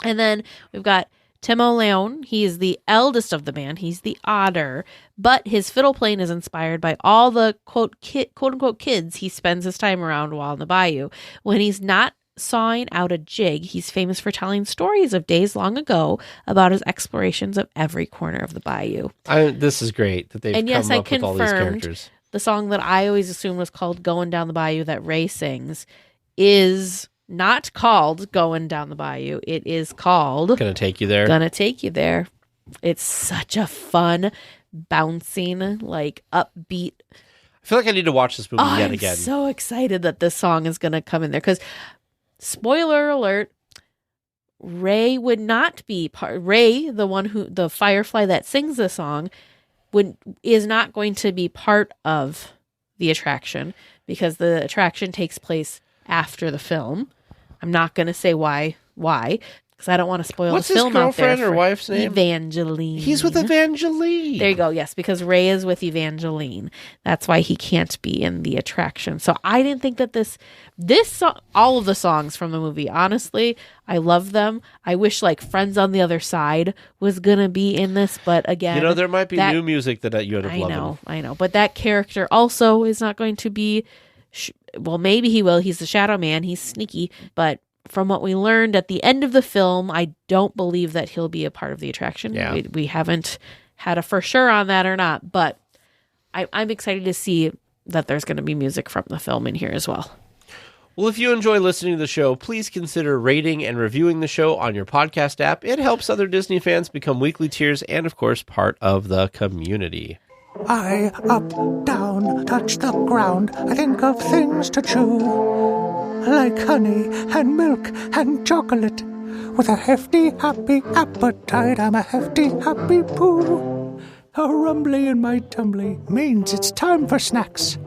And then we've got Timo Leon. He is the eldest of the band. He's the otter, but his fiddle playing is inspired by all the quote unquote kids he spends his time around while in the bayou. When he's not sawing out a jig, he's famous for telling stories of days long ago about his explorations of every corner of the bayou. This is great that they've come up with all these characters. The song that I always assumed was called Going Down the Bayou that Ray sings is not called Going Down the Bayou. It is called Gonna Take You There. Gonna Take You There. It's such a fun, bouncing, like upbeat. I feel like I need to watch this movie yet again. I'm so excited that this song is going to come in there because, spoiler alert, Ray would not be part. Ray, the firefly that sings the song, is not going to be part of the attraction because the attraction takes place after the film. I'm not going to say why, because I don't want to spoil What's the film out there. What's his girlfriend or wife's name? Evangeline. He's with Evangeline. There you go. Yes, because Ray is with Evangeline. That's why he can't be in the attraction. So I didn't think that this song, all of the songs from the movie, honestly, I love them. I wish like Friends on the Other Side was going to be in this, but again, there might be new music that you would have loved. I know. But that character also is not going to be, well, maybe he will. He's the Shadow Man. He's sneaky, but from what we learned at the end of the film, I don't believe that he'll be a part of the attraction. Yeah. We haven't had a for sure on that or not, but I'm excited to see that there's going to be music from the film in here as well. Well, if you enjoy listening to the show, please consider rating and reviewing the show on your podcast app. It helps other Disney fans become weekly tiers and, of course, part of the community. I up, down, touch the ground. I think of things to chew, like honey and milk and chocolate. With a hefty, happy appetite, I'm a hefty, happy poo. A rumbly in my tumbly means it's time for snacks.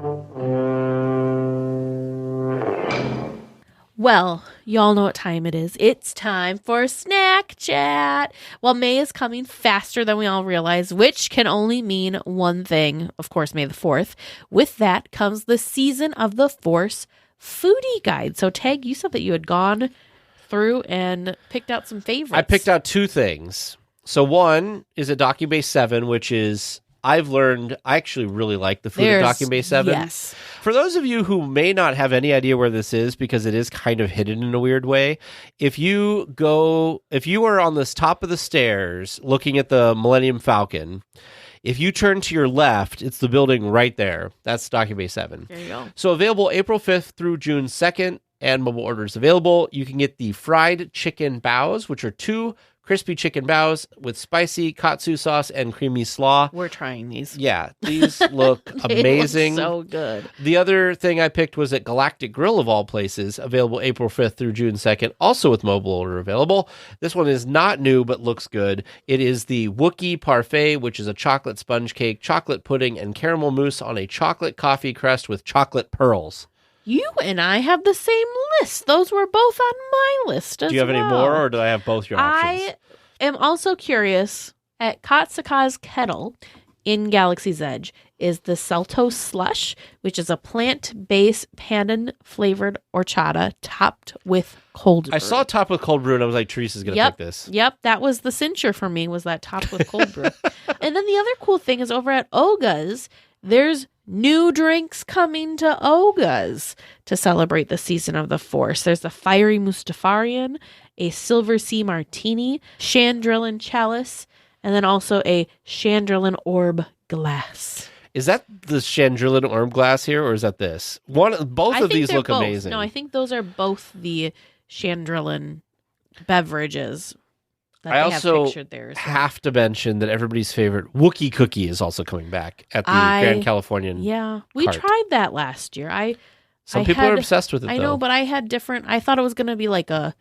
Well, y'all know what time it is. It's time for Snack Chat. Well, May is coming faster than we all realize, which can only mean one thing. Of course, May the 4th. With that comes the Season of the Force foodie guide. So, Tag, you said that you had gone through and picked out some favorites. I picked out two things. So one is a Docking Bay 7, which is, I've learned, I actually really like the food at Docking Bay 7. Yes. For those of you who may not have any idea where this is, because it is kind of hidden in a weird way, if you are on this top of the stairs looking at the Millennium Falcon, if you turn to your left, it's the building right there. That's Docking Bay 7. There you go. So available April 5th through June 2nd, and mobile orders available. You can get the fried chicken baos, which are 2 crispy chicken baos with spicy katsu sauce and creamy slaw. We're trying these. Yeah, these look amazing. Look so good. The other thing I picked was at Galactic Grill, of all places, available April 5th through June 2nd, also with mobile order available. This one is not new, but looks good. It is the Wookiee Parfait, which is a chocolate sponge cake, chocolate pudding, and caramel mousse on a chocolate coffee crust with chocolate pearls. You and I have the same list. Those were both on my list as well. Do you have any more, or do I have both your options? I am also curious, at Katsaka's Kettle in Galaxy's Edge is the Celto Slush, which is a plant-based pandan-flavored horchata topped with cold brew. I saw topped with cold brew, and I was like, Teresa's going to pick this. Yep, that was the cincher for me, was that topped with cold brew. And then the other cool thing is over at Oga's, there's new drinks coming to Oga's to celebrate the Season of the Force. There's the Fiery Mustafarian, a Silver Sea Martini, Chandrillin Chalice, and then also a Chandrillin Orb Glass. Is that the Chandrillin Orb Glass here, or is that this? Both of these look amazing. No, I think those are both the Chandrillin beverages that I they also have pictured there. have to mention that everybody's favorite Wookiee cookie is also coming back at the Grand Californian. Yeah, we cart. tried that last year. Some people are obsessed with it, I though. know, but I had different. I thought it was going to be like an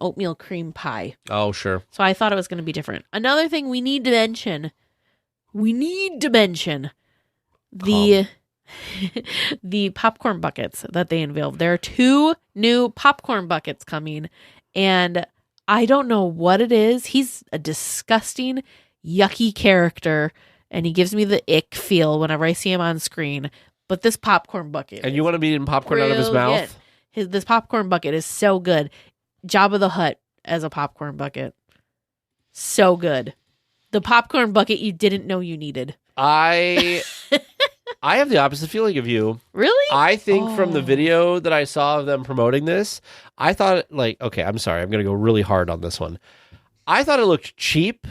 oatmeal cream pie. Oh, sure. So I thought it was going to be different. Another thing we need to mention. The the popcorn buckets that they unveiled. There are 2 new popcorn buckets coming, and I don't know what it is. He's a disgusting, yucky character, and he gives me the ick feel whenever I see him on screen. But this popcorn bucket, And you want to be eating popcorn out of his mouth? This popcorn bucket is so good. Jabba the Hutt as a popcorn bucket, so good. The popcorn bucket you didn't know you needed. I have the opposite feeling of you. Really? I think from the video that I saw of them promoting this, I thought okay, I'm sorry, I'm going to go really hard on this one. I thought it looked cheap.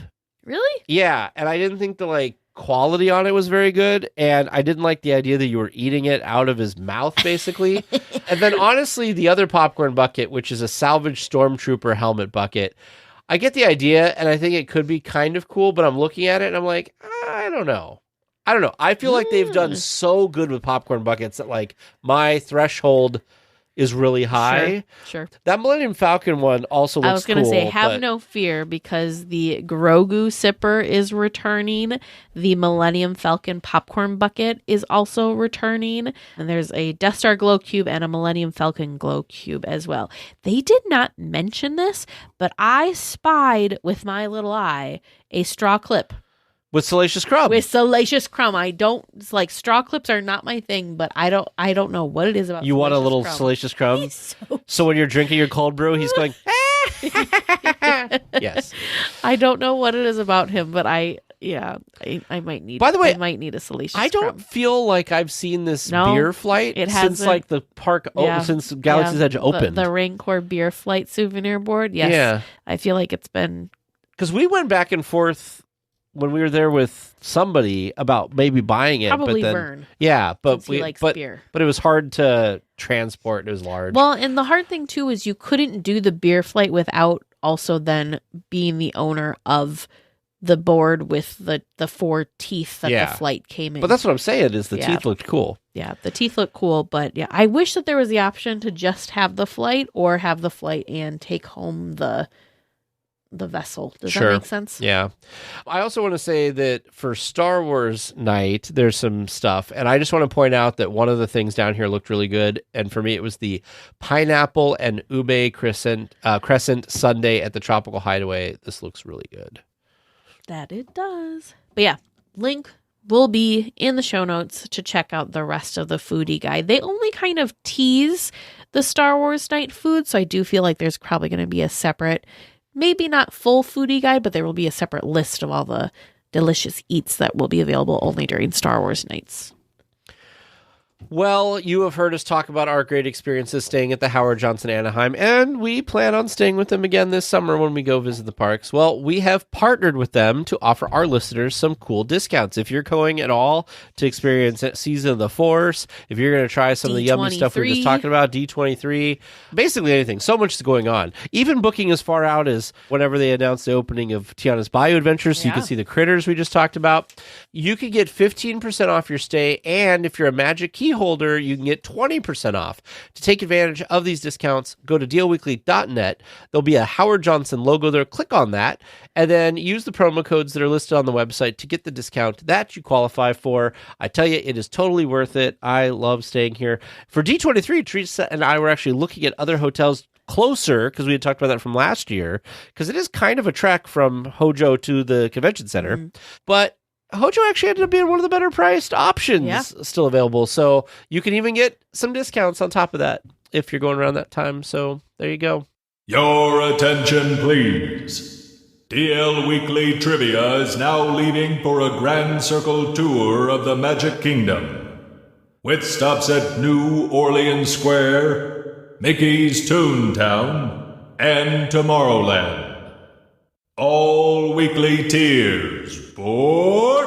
Really? Yeah, and I didn't think the quality on it was very good, and I didn't like the idea that you were eating it out of his mouth, basically. And then honestly, the other popcorn bucket, which is a salvage stormtrooper helmet bucket, I get the idea, and I think it could be kind of cool, but I'm looking at it and I'm like, I don't know. I feel like they've done so good with popcorn buckets that my threshold is really high. Sure. That Millennium Falcon one also looks cool. I was going to say, have no fear, because the Grogu sipper is returning. The Millennium Falcon popcorn bucket is also returning. And there's a Death Star glow cube and a Millennium Falcon glow cube as well. They did not mention this, but I spied with my little eye a straw clip. With Salacious Crumb. I don't straw clips are not my thing, but I don't know what it is about. You want a little Crumb. Salacious Crumb? He's so when you're drinking your cold brew, he's going, Yes. I don't know what it is about him, but I might need. By the way, I might need a Salacious I don't Crumb. feel like I've seen this beer flight since the park since Galaxy's Edge opened. The Rancor beer flight souvenir board. Yes. Yeah. I feel like it's been, because we went back and forth when we were there with somebody about maybe buying it. Probably but then, Vern. Yeah, but he likes beer. But it was hard to transport. It was large. Well, and the hard thing too is you couldn't do the beer flight without also then being the owner of the board with the 4 teeth that the flight came in. But that's what I'm saying is the teeth looked cool. Yeah, the teeth look cool, but I wish that there was the option to just have the flight or have the flight and take home the vessel. Does that make sense? Yeah. I also want to say that for Star Wars night, there's some stuff. And I just want to point out that one of the things down here looked really good. And for me, it was the pineapple and ube crescent sundae at the Tropical Hideaway. This looks really good. That it does. But yeah, link will be in the show notes to check out the rest of the foodie guide. They only kind of tease the Star Wars night food. So I do feel like there's probably going to be a separate, maybe not full foodie guide, but there will be a separate list of all the delicious eats that will be available only during Star Wars nights. Well, you have heard us talk about our great experiences staying at the Howard Johnson Anaheim, and we plan on staying with them again this summer when we go visit the parks. Well, we have partnered with them to offer our listeners some cool discounts. If you're going at all to experience Season of the Force, if you're going to try some of the yummy stuff we were just talking about, D23, basically anything. So much is going on. Even booking as far out as whenever they announced the opening of Tiana's Bayou Adventures, so you can see the critters we just talked about. You can get 15% off your stay, and if you're a Magic Key holder, you can get 20% off. To take advantage of these discounts, go to DLWeekly.net. There'll be a Howard Johnson logo there. Click on that, and then use the promo codes that are listed on the website to get the discount that you qualify for. I tell you, it is totally worth it. I love staying here. For D23, Teresa and I were actually looking at other hotels closer, because we had talked about that from last year, because it is kind of a trek from Hojo to the convention center. But Hojo actually ended up being one of the better priced options still available. So you can even get some discounts on top of that if you're going around that time. So there you go. Your attention, please. DL Weekly Trivia is now leaving for a Grand Circle tour of the Magic Kingdom, with stops at New Orleans Square, Mickey's Toontown, and Tomorrowland. All weekly tiers for...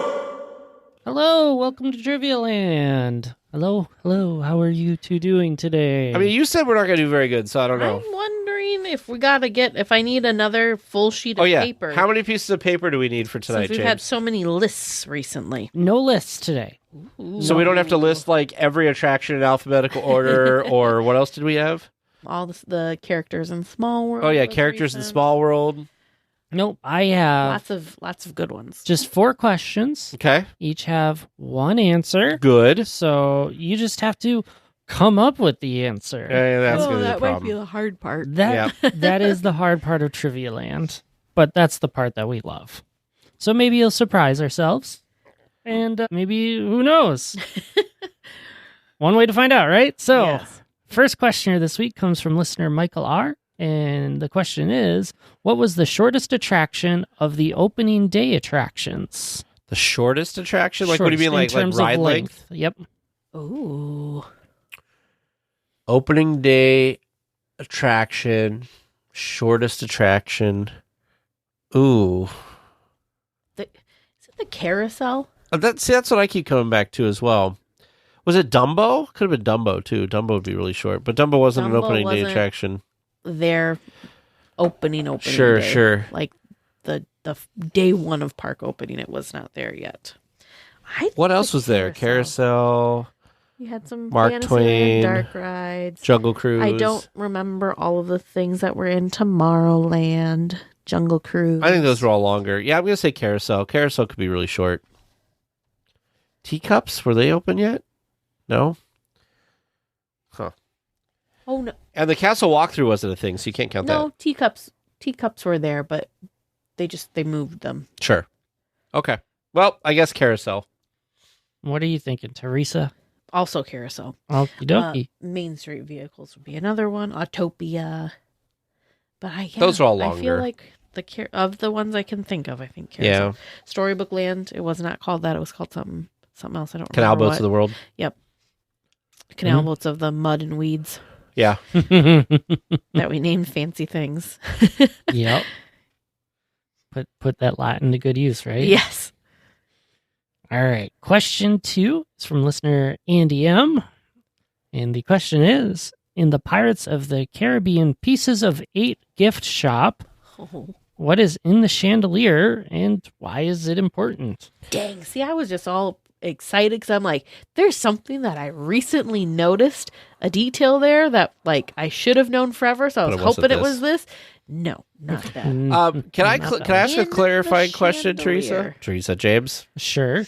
Hello, welcome to Trivia Land. Hello, how are you two doing today? I mean, you said we're not going to do very good, so I don't know. I'm wondering if I need another full sheet of paper. How many pieces of paper do we need for tonight, Since we've James? had so many lists recently. No lists today. So we don't have to list like every attraction in alphabetical order, or what else did we have? All the characters in Small World. Oh yeah, was characters in recent. Small World. Nope, I have Lots of good ones. just 4 questions. Okay, Each have one answer. good. So you just have to come up with the answer. That's gonna be the that might problem. be the hard part. That is the hard part of Trivia Land, but that's the part that we love. So maybe you'll surprise ourselves, and maybe, who knows? One way to find out, right? So, Yes. First questioner this week comes from listener Michael R. And the question is, what was the shortest attraction of the opening day attractions? The shortest attraction? Like, what do you mean, Shortest in like terms of ride length? Yep. Ooh. Opening day attraction, shortest attraction. Ooh. Is it the carousel? That's what I keep coming back to as well. Was it Dumbo? Could have been Dumbo, too. Dumbo would be really short. But Dumbo wasn't an Dumbo opening day wasn't attraction. Their opening Sure, day. sure. Like the day one of park opening, it was not there yet. What else was there? Carousel, You had some Mark Fantasyland, Twain, dark rides. Jungle Cruise. I don't remember all of the things that were in Tomorrowland, Jungle Cruise. I think those were all longer. Yeah, I'm going to say Carousel. Carousel could be really short. Teacups, were they open yet? No? Huh. Oh no, And the castle walkthrough wasn't a thing, so you can't count no that. teacups were there, but they moved them. Sure. Okay. Well, I guess Carousel. What are you thinking, Teresa? Also carousel. Okie dokie. Main Street Vehicles would be another one. Autopia. But Those are all I feel longer. like of the ones I can think of, I think carousel. Yeah. Storybook Land. It was not called that. It was called something else. I don't Canal remember Boats of the World. Canal Boats of the Mud and Weeds Yeah. that we named fancy things. Yep. Put that Latin to good use, right? Yes. All right. Question 2 is from listener Andy M. And the question is, in the Pirates of the Caribbean Pieces of 8 gift shop, Oh, what is in the chandelier and why is it important? dang. See, I was just all excited because I'm like, there's something that I recently noticed, a detail there that like I should have known forever. So I But was it wasn't hoping it this. was this. No, not that. Can I Not that ask a In the clarifying question, Teresa? chandelier. Teresa, James. Sure,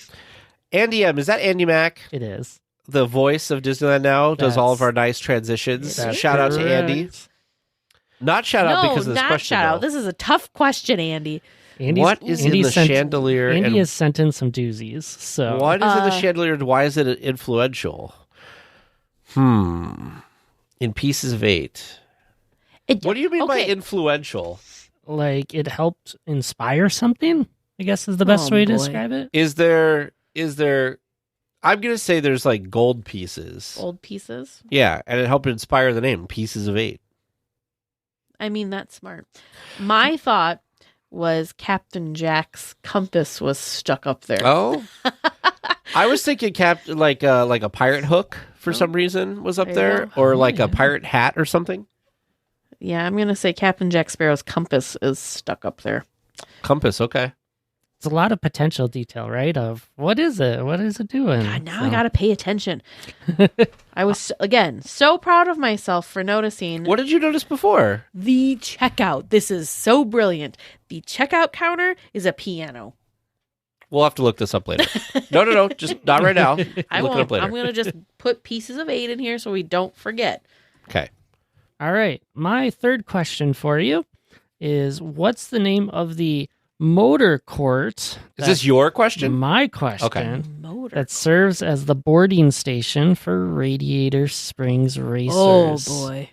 Andy M. Is that Andy Mack? it is. The voice of Disneyland now does all of That's- our nice transitions. That's Shout out to correct. Andy. Not shout out because of this not question. shout out. though. This is a tough question, Andy. Andy's in the chandelier Andy and- has sent in some doozies. So What is in the chandelier and why is it influential? In Pieces of 8. What do you mean by Okay. influential? like it helped inspire something, I guess is the best Oh, way to boy. describe it. Is there I'm going to say there's like gold pieces. Old pieces? Yeah, and it helped inspire the name Pieces of 8. I mean, that's smart. My thought was Captain Jack's compass was stuck up there. Oh. I was thinking like a pirate hook for some reason was up There there you go. or like yeah. a pirate hat or something. Yeah, I'm going to say Captain Jack Sparrow's compass is stuck up there. Compass, okay. It's a lot of potential detail, right? Of what is it? What is it doing? God, now So- I got to pay attention. I was, again, so proud of myself for noticing What did you notice before? the checkout. This is so brilliant. The checkout counter is a piano. We'll have to look this up later. No, just not right now. I Look it won't. up later. I'm going to just put Pieces of 8 in here so we don't forget. Okay. All right. My third question for you is what's the name of the motor court? Is this your question? My question. Okay. Motor. That serves as the boarding station for Radiator Springs Racers. Oh, boy.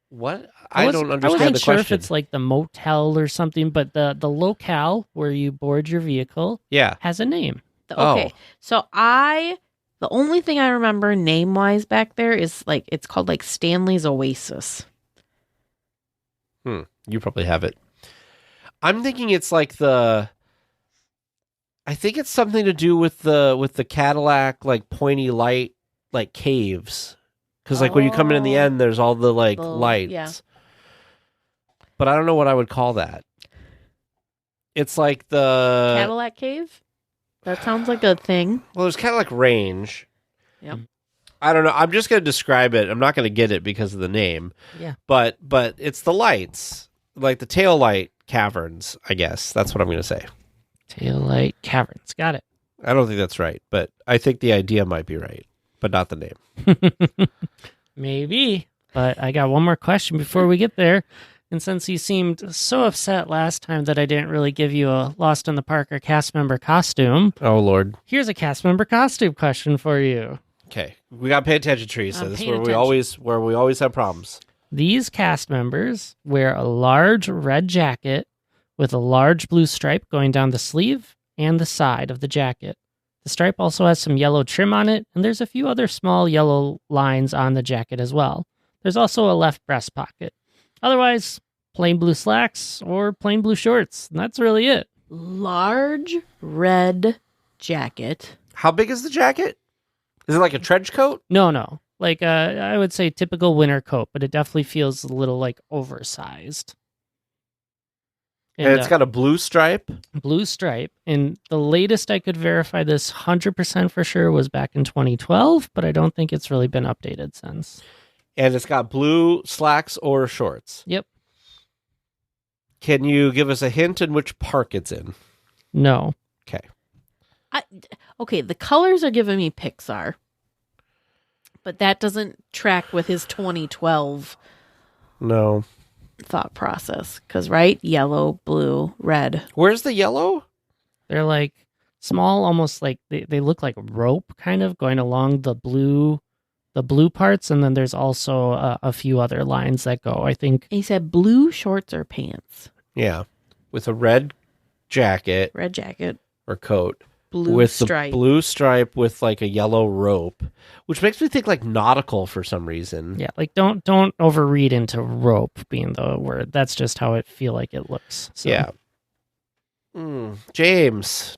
What? I don't understand wasn't the sure question. if it's like the motel or something, but the locale where you board your vehicle Yeah. has a name. Okay. Oh. So the only thing I remember name wise back there is like, it's called like Stanley's Oasis. You probably have it. I'm thinking it's like I think it's something to do with the Cadillac, like pointy light, like caves. Because like when you come in the end, there's all the like lights. Yeah. But I don't know what I would call that. It's like the Cadillac Cave? That sounds like a thing. Well, there's Cadillac Range. Yep. I don't know. I'm just going to describe it. I'm not going to get it because of the name. Yeah. But it's the lights, like the tail light caverns, I guess. That's what I'm going to say. Tail light caverns. Got it. I don't think that's right, but I think the idea might be right, but not the name. Maybe. But I got one more question before we get there. And since you seemed so upset last time that I didn't really give you a Lost in the Park or cast member costume, Oh, Lord. here's a cast member costume question for you. Okay. We got to pay attention, Teresa. I'm This is paying where we always have problems. These cast members wear a large red jacket with a large blue stripe going down the sleeve and the side of the jacket. The stripe also has some yellow trim on it, and there's a few other small yellow lines on the jacket as well. There's also a left breast pocket. Otherwise, plain blue slacks or plain blue shorts. And that's really it. Large red jacket. How big is the jacket? Is it like a trench coat? No. Like, I would say typical winter coat, but it definitely feels a little, like, oversized. And it's got a blue stripe? Blue stripe. And the latest I could verify this 100% for sure was back in 2012, but I don't think it's really been updated since. And it's got blue slacks or shorts? Yep. Can you give us a hint in which park it's in? No. Okay. Okay, the colors are giving me Pixar. But that doesn't track with his 2012 No. thought process. Because, right? Yellow, blue, red. Where's the yellow? They're like small, almost like they look like rope kind of going along the blue parts. And then there's also a few other lines that go, I think. And he said blue shorts or pants. Yeah. With a red jacket. Red jacket. Or coat. Blue with stripe. the blue stripe with like a yellow rope, which makes me think like nautical for some reason. Yeah, like don't overread into rope being the word. That's just how it feel like it looks. So. Yeah. James.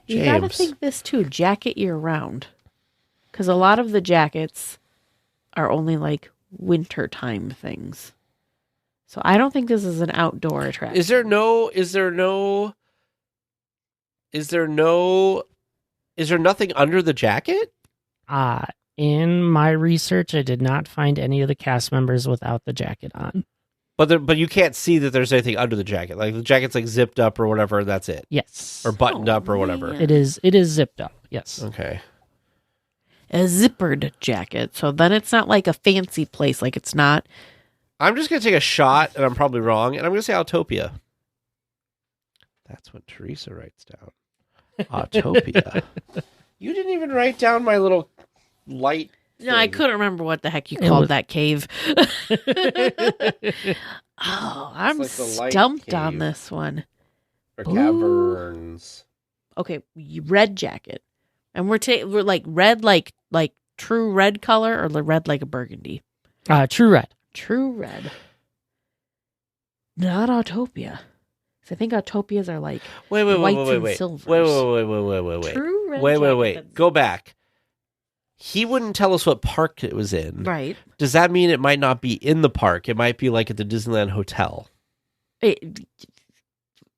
You gotta think this too, jacket year round. Because a lot of the jackets are only like wintertime things. So I don't think this is an outdoor attraction. Is there nothing under the jacket? In my research, I did not find any of the cast members without the jacket on. But you can't see that there's anything under the jacket. Like the jacket's like zipped up or whatever. That's it. Yes. Or buttoned up or whatever. man. It is zipped up. Yes. Okay. A zippered jacket. So then it's not like a fancy place. Like it's not. I'm just gonna take a shot, and I'm probably wrong, and I'm gonna say Autopia. That's what Teresa writes down. Autopia. You didn't even write down my little light No, I thing. couldn't remember what the heck you It called was- that cave. I'm like the light stumped on cave. this one. Or Blue. caverns. Okay, red jacket. And we're like red like true red color or red like a burgundy? True red. True red. Not Autopia. 'Cause I think Autopias are like Wait, whites and wait. silvers. Wait. True red Wait. jacket. Go back. He wouldn't tell us what park it was in. Right. Does that mean it might not be in the park? It might be like at the Disneyland Hotel.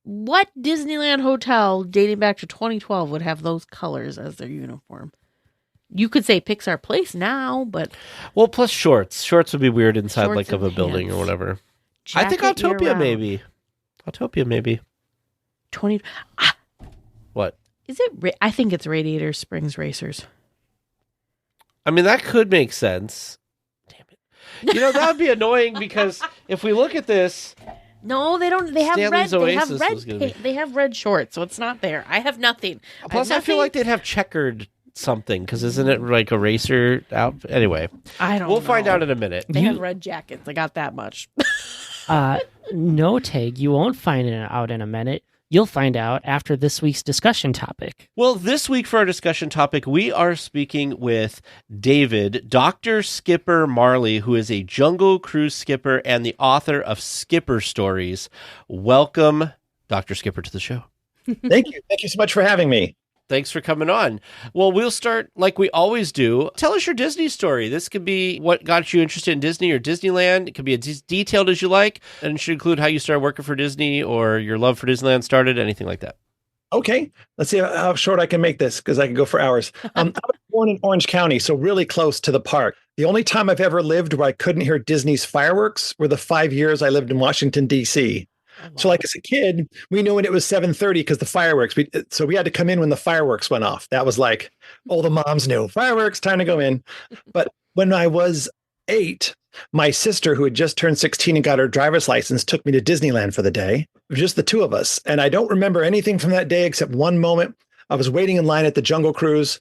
What Disneyland hotel dating back to 2012 would have those colors as their uniform? You could say Pixar Place now, but Well, plus shorts. Shorts would be weird inside Shorts like of a and building or pants. whatever. I think jacket Autopia year-round. maybe. Autopia maybe. 20. What? Is it? I think it's Radiator Springs Racers. I mean, that could make sense. Damn it. You know, that would be annoying because if we look at this, No, they don't. They have Stanley's red. They have Oasis red. was gonna be- They have red shorts, so it's not there. I have nothing. plus I feel like they'd have checkered something because isn't it like a racer out? Anyway, I don't. we'll find know. out in a minute. They have red jackets. I got that much. No, Tag, you won't find it out in a minute. You'll find out after this week's discussion topic. Well, this week for our discussion topic, we are speaking with David, Dr.Skipper Marley, who is a Jungle Cruise skipper and the author of Skipper Stories. Welcome, Dr. Skipper, to the show. Thank you. Thank you so much for having me. Thanks for coming on. Well, we'll start like we always do. Tell us your Disney story. This could be what got you interested in Disney or Disneyland. It could be as detailed as you like, and it should include how you started working for Disney or your love for Disneyland started, anything like that. Okay. Let's see how short I can make this because I can go for hours. I was born in Orange County, so really close to the park. The only time I've ever lived where I couldn't hear Disney's fireworks were the 5 years I lived in Washington, D.C. Oh, wow. So like as a kid, we knew when it was 7:30 because the fireworks, so we had to come in when the fireworks went off. That was like, all the moms knew, fireworks, time to go in. But when I was 8, my sister, who had just turned 16 and got her driver's license, took me to Disneyland for the day. It was just the two of us. And I don't remember anything from that day except one moment. I was waiting in line at the Jungle Cruise,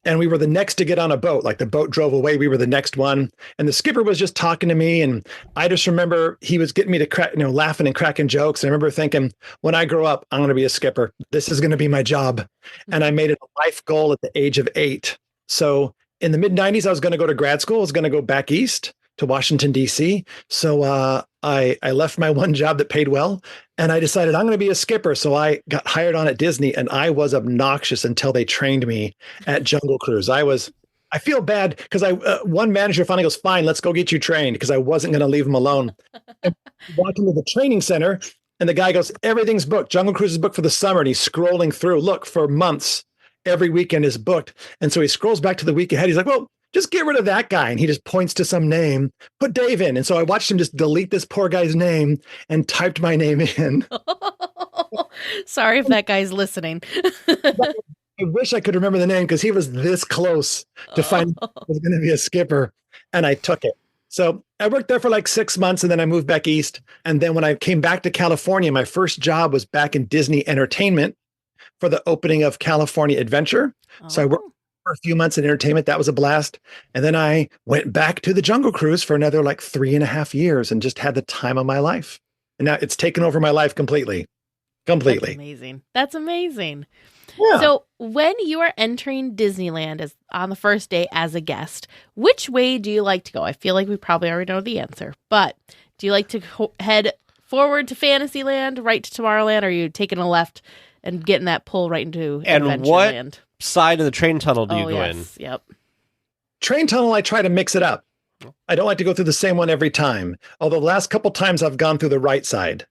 and we were the next to get on a boat. Like the boat drove away, we were the next one. And the skipper was just talking to me. And I just remember he was getting me to crack, laughing and cracking jokes. And I remember thinking, when I grow up, I'm going to be a skipper. This is going to be my job. And I made it a life goal at the age of 8. So in the mid-90s, I was going to go to grad school. I was going to go back east to Washington, D.C. So I left my one job that paid well, and I decided I'm going to be a skipper. So I got hired on at Disney, and I was obnoxious until they trained me at Jungle Cruise. I feel bad because one manager finally goes, fine, let's go get you trained, because I wasn't going to leave him alone. And walked into the training center, and the guy goes, everything's booked. Jungle Cruise is booked for the summer. And he's scrolling through, look, for months, every weekend is booked. And so he scrolls back to the week ahead. He's like, well, just get rid of that guy. And he just points to some name, put Dave in. And so I watched him just delete this poor guy's name and typed my name in. Sorry if that guy's listening. I wish I could remember the name because he was this close to finding I was going to be a skipper, and I took it. So I worked there for like 6 months, and then I moved back east. And then when I came back to California, my first job was back in Disney Entertainment for the opening of California Adventure. Oh. So I worked for a few months in entertainment. That was a blast. And then I went back to the Jungle Cruise for another like 3.5 years and just had the time of my life. And now it's taken over my life completely. That's amazing. That's amazing. Yeah. So when you are entering Disneyland as on the first day as a guest, which way do you like to go? I feel like we probably already know the answer, but do you like to head forward to Fantasyland, right to Tomorrowland, or are you taking a left and getting that pull right into Adventureland? What side of the train tunnel do you go in? Yep. Train tunnel, I try to mix it up. I don't like to go through the same one every time. Although the last couple times I've gone through the right side.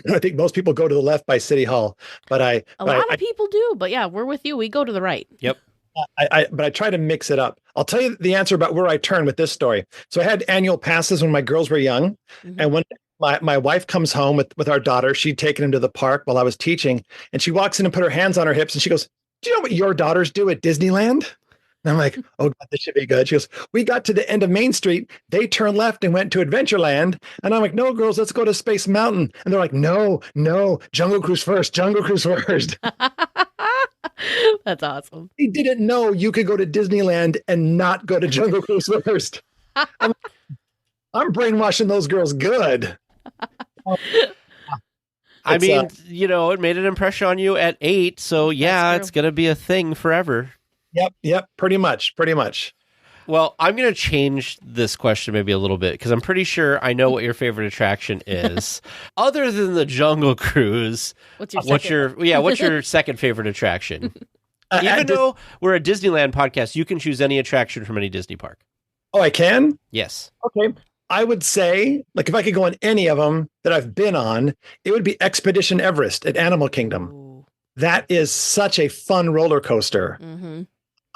I think most people go to the left by City Hall, but a lot of people do. But yeah, we're with you. We go to the right. Yep. But I try to mix it up. I'll tell you the answer about where I turn with this story. So I had annual passes when my girls were young, and when my wife comes home with our daughter, she'd taken him to the park while I was teaching, and she walks in and put her hands on her hips, and she goes, "Do you know what your daughters do at Disneyland?" And I'm like, oh, God, this should be good. She goes, "We got to the end of Main Street. They turned left and went to Adventureland." And I'm like, "No, girls, let's go to Space Mountain." And they're like, no, Jungle Cruise first, Jungle Cruise first. That's awesome. They didn't know you could go to Disneyland and not go to Jungle Cruise first. I'm brainwashing those girls good. I mean, it made an impression on you at 8. So yeah, it's going to be a thing forever. Yep. Pretty much. Well, I'm going to change this question maybe a little bit because I'm pretty sure I know what your favorite attraction is. Other than the Jungle Cruise, what's your second favorite attraction? Even though we're a Disneyland podcast, you can choose any attraction from any Disney park. Oh, I can? Yes. Okay. I would say, like, if I could go on any of them that I've been on, it would be Expedition Everest at Animal Kingdom. Ooh. That is such a fun roller coaster. Mm-hmm.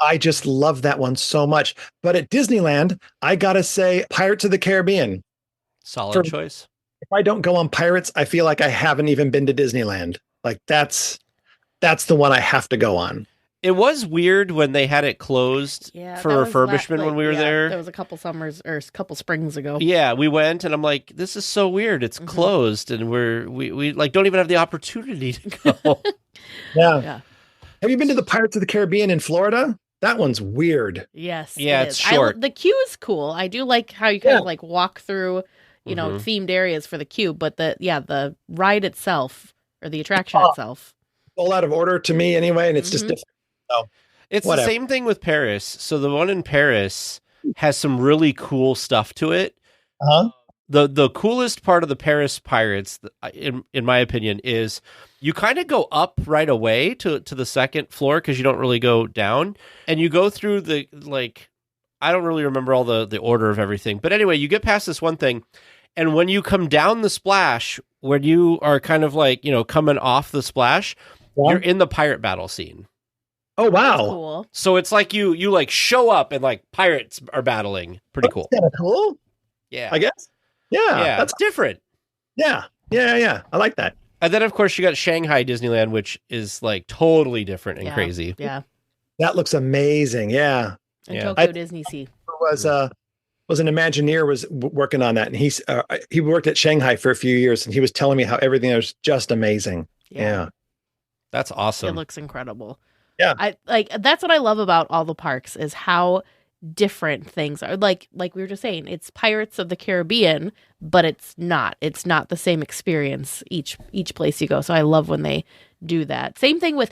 I just love that one so much. But at Disneyland, I got to say Pirates of the Caribbean. Solid choice. If I don't go on Pirates, I feel like I haven't even been to Disneyland. Like that's the one I have to go on. It was weird when they had it closed for refurbishment when we were there. That was a couple summers or a couple springs ago. Yeah, we went and I'm like, this is so weird. It's closed and we like don't even have the opportunity to go. Yeah. Have you been to the Pirates of the Caribbean in Florida? That one's weird. Yes. Yeah, it's short. The queue is cool. I do like how you kind of like walk through, themed areas for the queue, but the ride itself or the attraction itself. All out of order to me anyway, and it's just different. So, It's whatever. the same thing with Paris. So the one in Paris has some really cool stuff to it. Uh-huh. The coolest part of the Paris Pirates, in my opinion, is you kind of go up right away to the second floor because you don't really go down, and you go through the I don't really remember all the order of everything, but anyway, you get past this one thing, and when you come down the splash, when you are kind of like coming off the splash, you're in the pirate battle scene. Oh wow, That's cool. So it's like you like show up and like pirates are battling. Pretty cool. Kind of cool, Yeah, I guess. Yeah, that's different. yeah. I like that. And then, of course, you got Shanghai Disneyland, which is like totally different and crazy. Yeah. That looks amazing. Yeah, And Yeah. Tokyo Disney Sea. was an Imagineer was working on that, and he worked at Shanghai for a few years, and he was telling me how everything there was just amazing. Yeah. That's awesome. It looks incredible. Yeah. That's what I love about all the parks is how different things are. Like we were just saying, it's Pirates of the Caribbean, but it's not the same experience each place you go. So I love when they do that. Same thing with,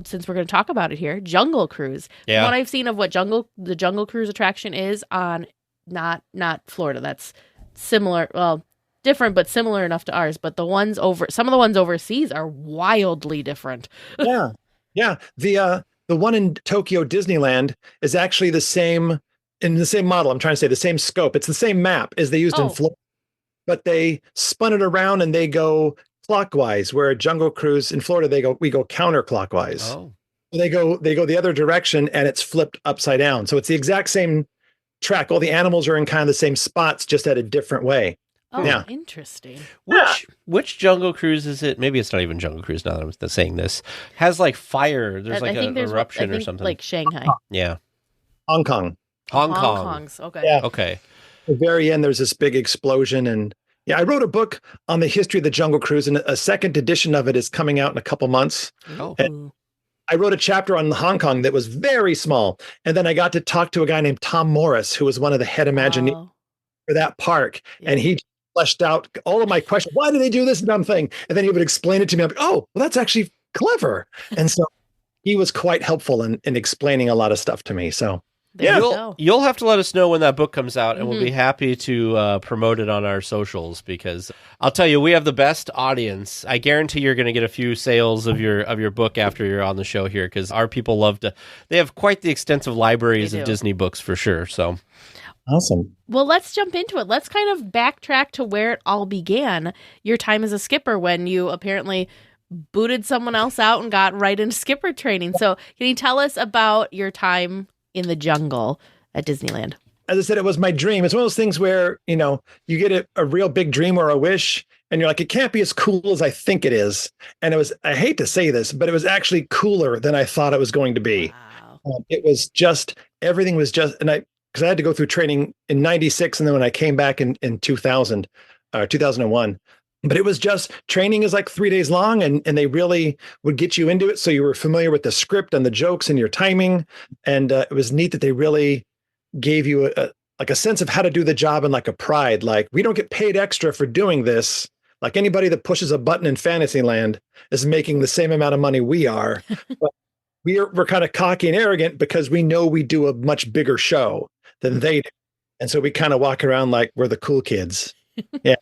since we're going to talk about it here, Jungle Cruise. Yeah. What I've seen of what the Jungle Cruise attraction is on not Florida. That's similar, well, different but similar enough to ours, but some of the ones overseas are wildly different. Yeah. The one in Tokyo Disneyland is actually the same model. I'm trying to say the same scope. It's the same map as they used in Florida, but they spun it around and they go clockwise. Where Jungle Cruise in Florida, we go counterclockwise. Oh. They go the other direction and it's flipped upside down. So it's the exact same track. All the animals are in kind of the same spots, just at a different way. Oh, Yeah. Interesting. Which Jungle Cruise is it? Maybe it's not even Jungle Cruise now that I'm saying this. Has like fire. There's like an eruption or something. Like Shanghai. Yeah. Hong Kong. Hong Kong. Kong's. Okay. Yeah. Okay. At the very end, there's this big explosion. And I wrote a book on the history of the Jungle Cruise, and a second edition of it is coming out in a couple months. Oh. And I wrote a chapter on Hong Kong that was very small. And then I got to talk to a guy named Tom Morris, who was one of the head Imagineers for that park. Yeah. And he fleshed out all of my questions. Why do they do this dumb thing? And then he would explain it to me. I'm like, oh, well, that's actually clever. And so he was quite helpful in explaining a lot of stuff to me. So There you go. You'll have to let us know when that book comes out, and we'll be happy to promote it on our socials, because I'll tell you, we have the best audience. I guarantee you're going to get a few sales of your book after you're on the show here, because our people love to. They have quite the extensive libraries of Disney books for sure. So awesome. Well, let's jump into it. Let's kind of backtrack to where it all began. Your time as a skipper, when you apparently booted someone else out and got right into skipper training. So can you tell us about your time in the jungle at Disneyland? As I said, it was my dream. It's one of those things where, you get a real big dream or a wish, and you're like, it can't be as cool as I think it is. And I hate to say this, but it was actually cooler than I thought it was going to be. Wow. It was just, everything was just, because I had to go through training in 96, and then when I came back in 2000, 2001, but it was just, training is like 3 days long, and they really would get you into it. So you were familiar with the script and the jokes and your timing. And it was neat that they really gave you a sense of how to do the job, and like a pride. Like, we don't get paid extra for doing this. Like, anybody that pushes a button in Fantasyland is making the same amount of money we are. But we're kind of cocky and arrogant because we know we do a much bigger show than they do. And so we kind of walk around like we're the cool kids. Yeah.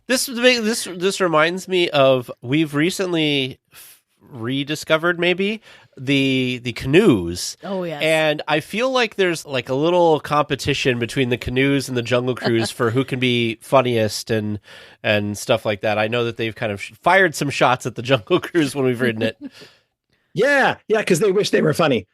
This reminds me of, we've recently rediscovered maybe the canoes. Oh yeah. And I feel like there's like a little competition between the canoes and the Jungle Cruise for who can be funniest and stuff like that. I know that they've kind of fired some shots at the Jungle Cruise when we've ridden it. Yeah, because they wish they were funny.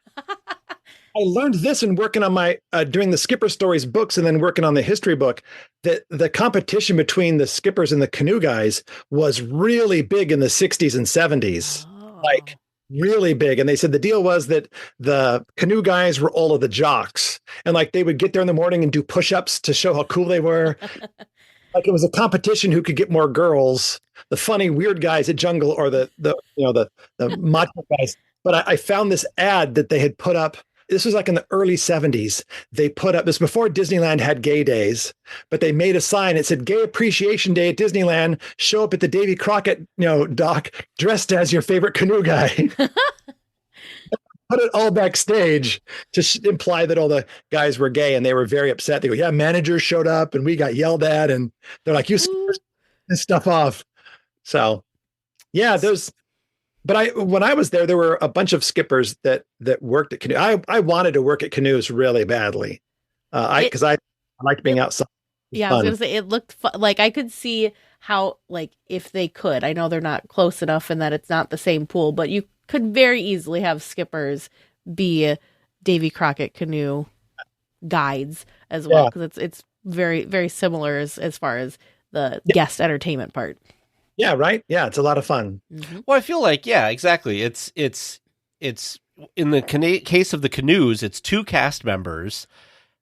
I learned this in working on my doing the Skipper Stories books, and then working on the history book, that the competition between the skippers and the canoe guys was really big in the 60s and 70s. Like, really big. And they said the deal was that the canoe guys were all of the jocks, and like they would get there in the morning and do push-ups to show how cool they were. Like, it was a competition who could get more girls, the funny weird guys at Jungle, or the macho guys. But I found this ad that they had put up this was like in the early 70s. They put up this before Disneyland had gay days, but they made a sign. It said Gay Appreciation Day at Disneyland. Show up at the Davy Crockett, dock dressed as your favorite canoe guy. Put it all backstage to imply that all the guys were gay, and they were very upset. They go, yeah, managers showed up and we got yelled at, and they're like, you scare this stuff off. So yeah, when I was there were a bunch of skippers that worked at canoe. I wanted to work at canoes really badly. Because I liked being outside. Yeah, I was gonna say it looked like I could see how, like, if they could. I know they're not close enough and that it's not the same pool, but you could very easily have skippers be Davy Crockett canoe guides as well, because it's very, very similar as far as the guest entertainment part. Yeah, right. Yeah, it's a lot of fun. Mm-hmm. Well, I feel like, yeah, exactly. It's in the case of the canoes, it's two cast members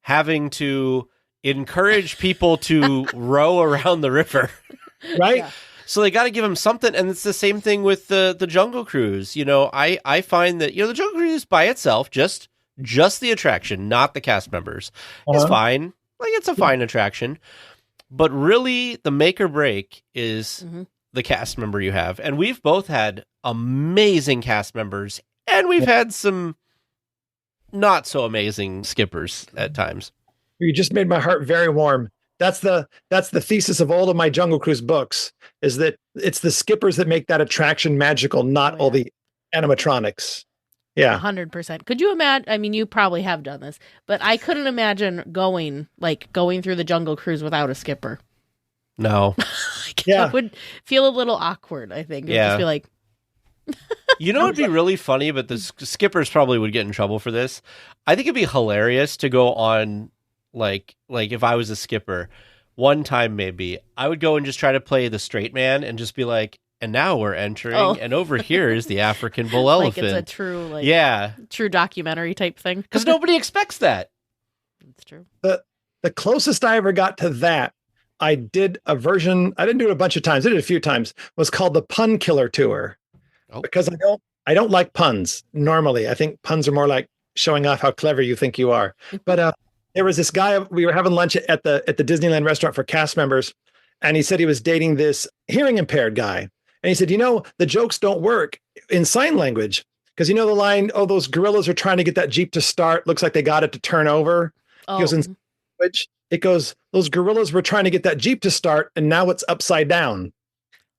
having to encourage people to row around the river, right? Yeah. So they got to give them something, and it's the same thing with the Jungle Cruise. I find that the Jungle Cruise by itself, just the attraction, not the cast members, is fine. Like, it's a fine attraction, but really the make or break is the cast member you have, and we've both had amazing cast members, and we've had some not so amazing skippers at times. You just made my heart very warm. That's the thesis of all of my Jungle Cruise books, is that it's the skippers that make that attraction magical, not all the animatronics. Yeah. 100%. Could you imagine? I mean, you probably have done this, but I couldn't imagine going through the Jungle Cruise without a skipper. No. It would feel a little awkward, I think. It would just be like... It'd be really funny, but the skippers probably would get in trouble for this. I think it'd be hilarious to go on, like if I was a skipper, one time maybe, I would go and just try to play the straight man and just be like, and now we're entering, and over here is the African bull elephant. Like it's a true, true documentary type thing. Because nobody expects that. It's true. The closest I ever got to that, I did a version, I didn't do it a bunch of times, I did it a few times, was called the Pun Killer Tour. Oh. Because I don't like puns normally. I think puns are more like showing off how clever you think you are. But there was this guy, we were having lunch at the Disneyland restaurant for cast members, and he said he was dating this hearing impaired guy. And he said, the jokes don't work in sign language. Because the line, those gorillas are trying to get that Jeep to start. Looks like they got it to turn over. He goes, in language, it goes, those gorillas were trying to get that Jeep to start, and now it's upside down.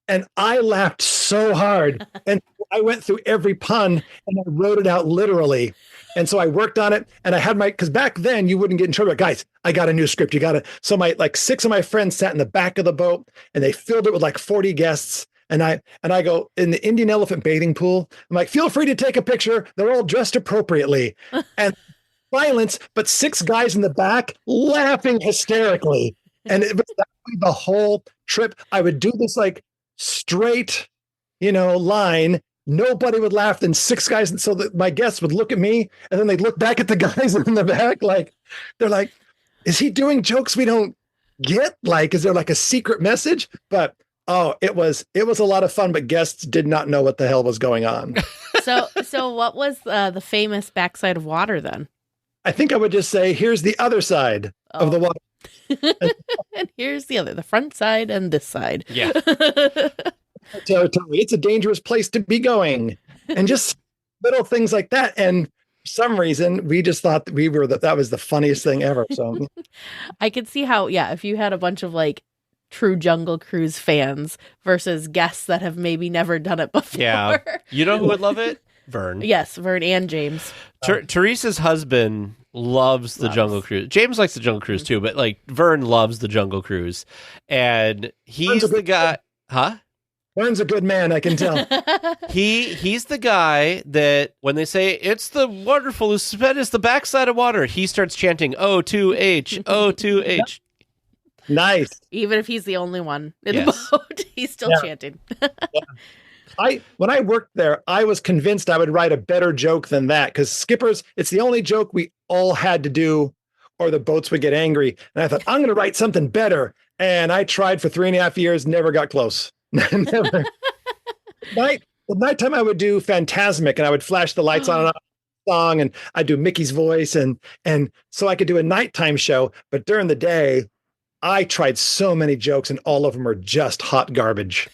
And I laughed so hard. And I went through every pun and I wrote it out literally. And so I worked on it, and I had because back then you wouldn't get in trouble. Guys, I got a new script. You got to. So my 6 of my friends sat in the back of the boat, and they filled it with 40 guests. And I go in the Indian elephant bathing pool. I'm like, feel free to take a picture. They're all dressed appropriately. And silence, but 6 guys in the back laughing hysterically. And it was the whole trip. I would do this straight, line. Nobody would laugh. Then 6 guys. And so my guests would look at me, and then they'd look back at the guys in the back. They're like, is he doing jokes we don't get? Is there a secret message? But it was a lot of fun, but guests did not know what the hell was going on. So what was the famous backside of water then? I think I would just say, here's the other side of the water. And here's the front side and this side. Yeah. So it's a dangerous place to be going. And just little things like that. And for some reason, we just thought that was the funniest thing ever. So I could see how, if you had a bunch of true Jungle Cruise fans versus guests that have maybe never done it before. Yeah. You know who would love it? Vern. Yes, Vern and James. Teresa's husband loves the Jungle Cruise. James likes the Jungle Cruise too, but Vern loves the Jungle Cruise. And he's the guy. Huh? Vern's a good man, I can tell. He's the guy that when they say it's the wonderful it's the backside of water, he starts chanting O2H, O2H. Nice. Even if he's the only one in the boat, he's still chanting. When I worked there, I was convinced I would write a better joke than that, because skippers, it's the only joke we all had to do or the boats would get angry. And I thought, I'm going to write something better. And I tried for 3.5 years, never got close. Never. The nighttime I would do Phantasmic, and I would flash the lights on and off. song, and I do Mickey's voice, and so I could do a nighttime show. But during the day, I tried so many jokes, and all of them are just hot garbage.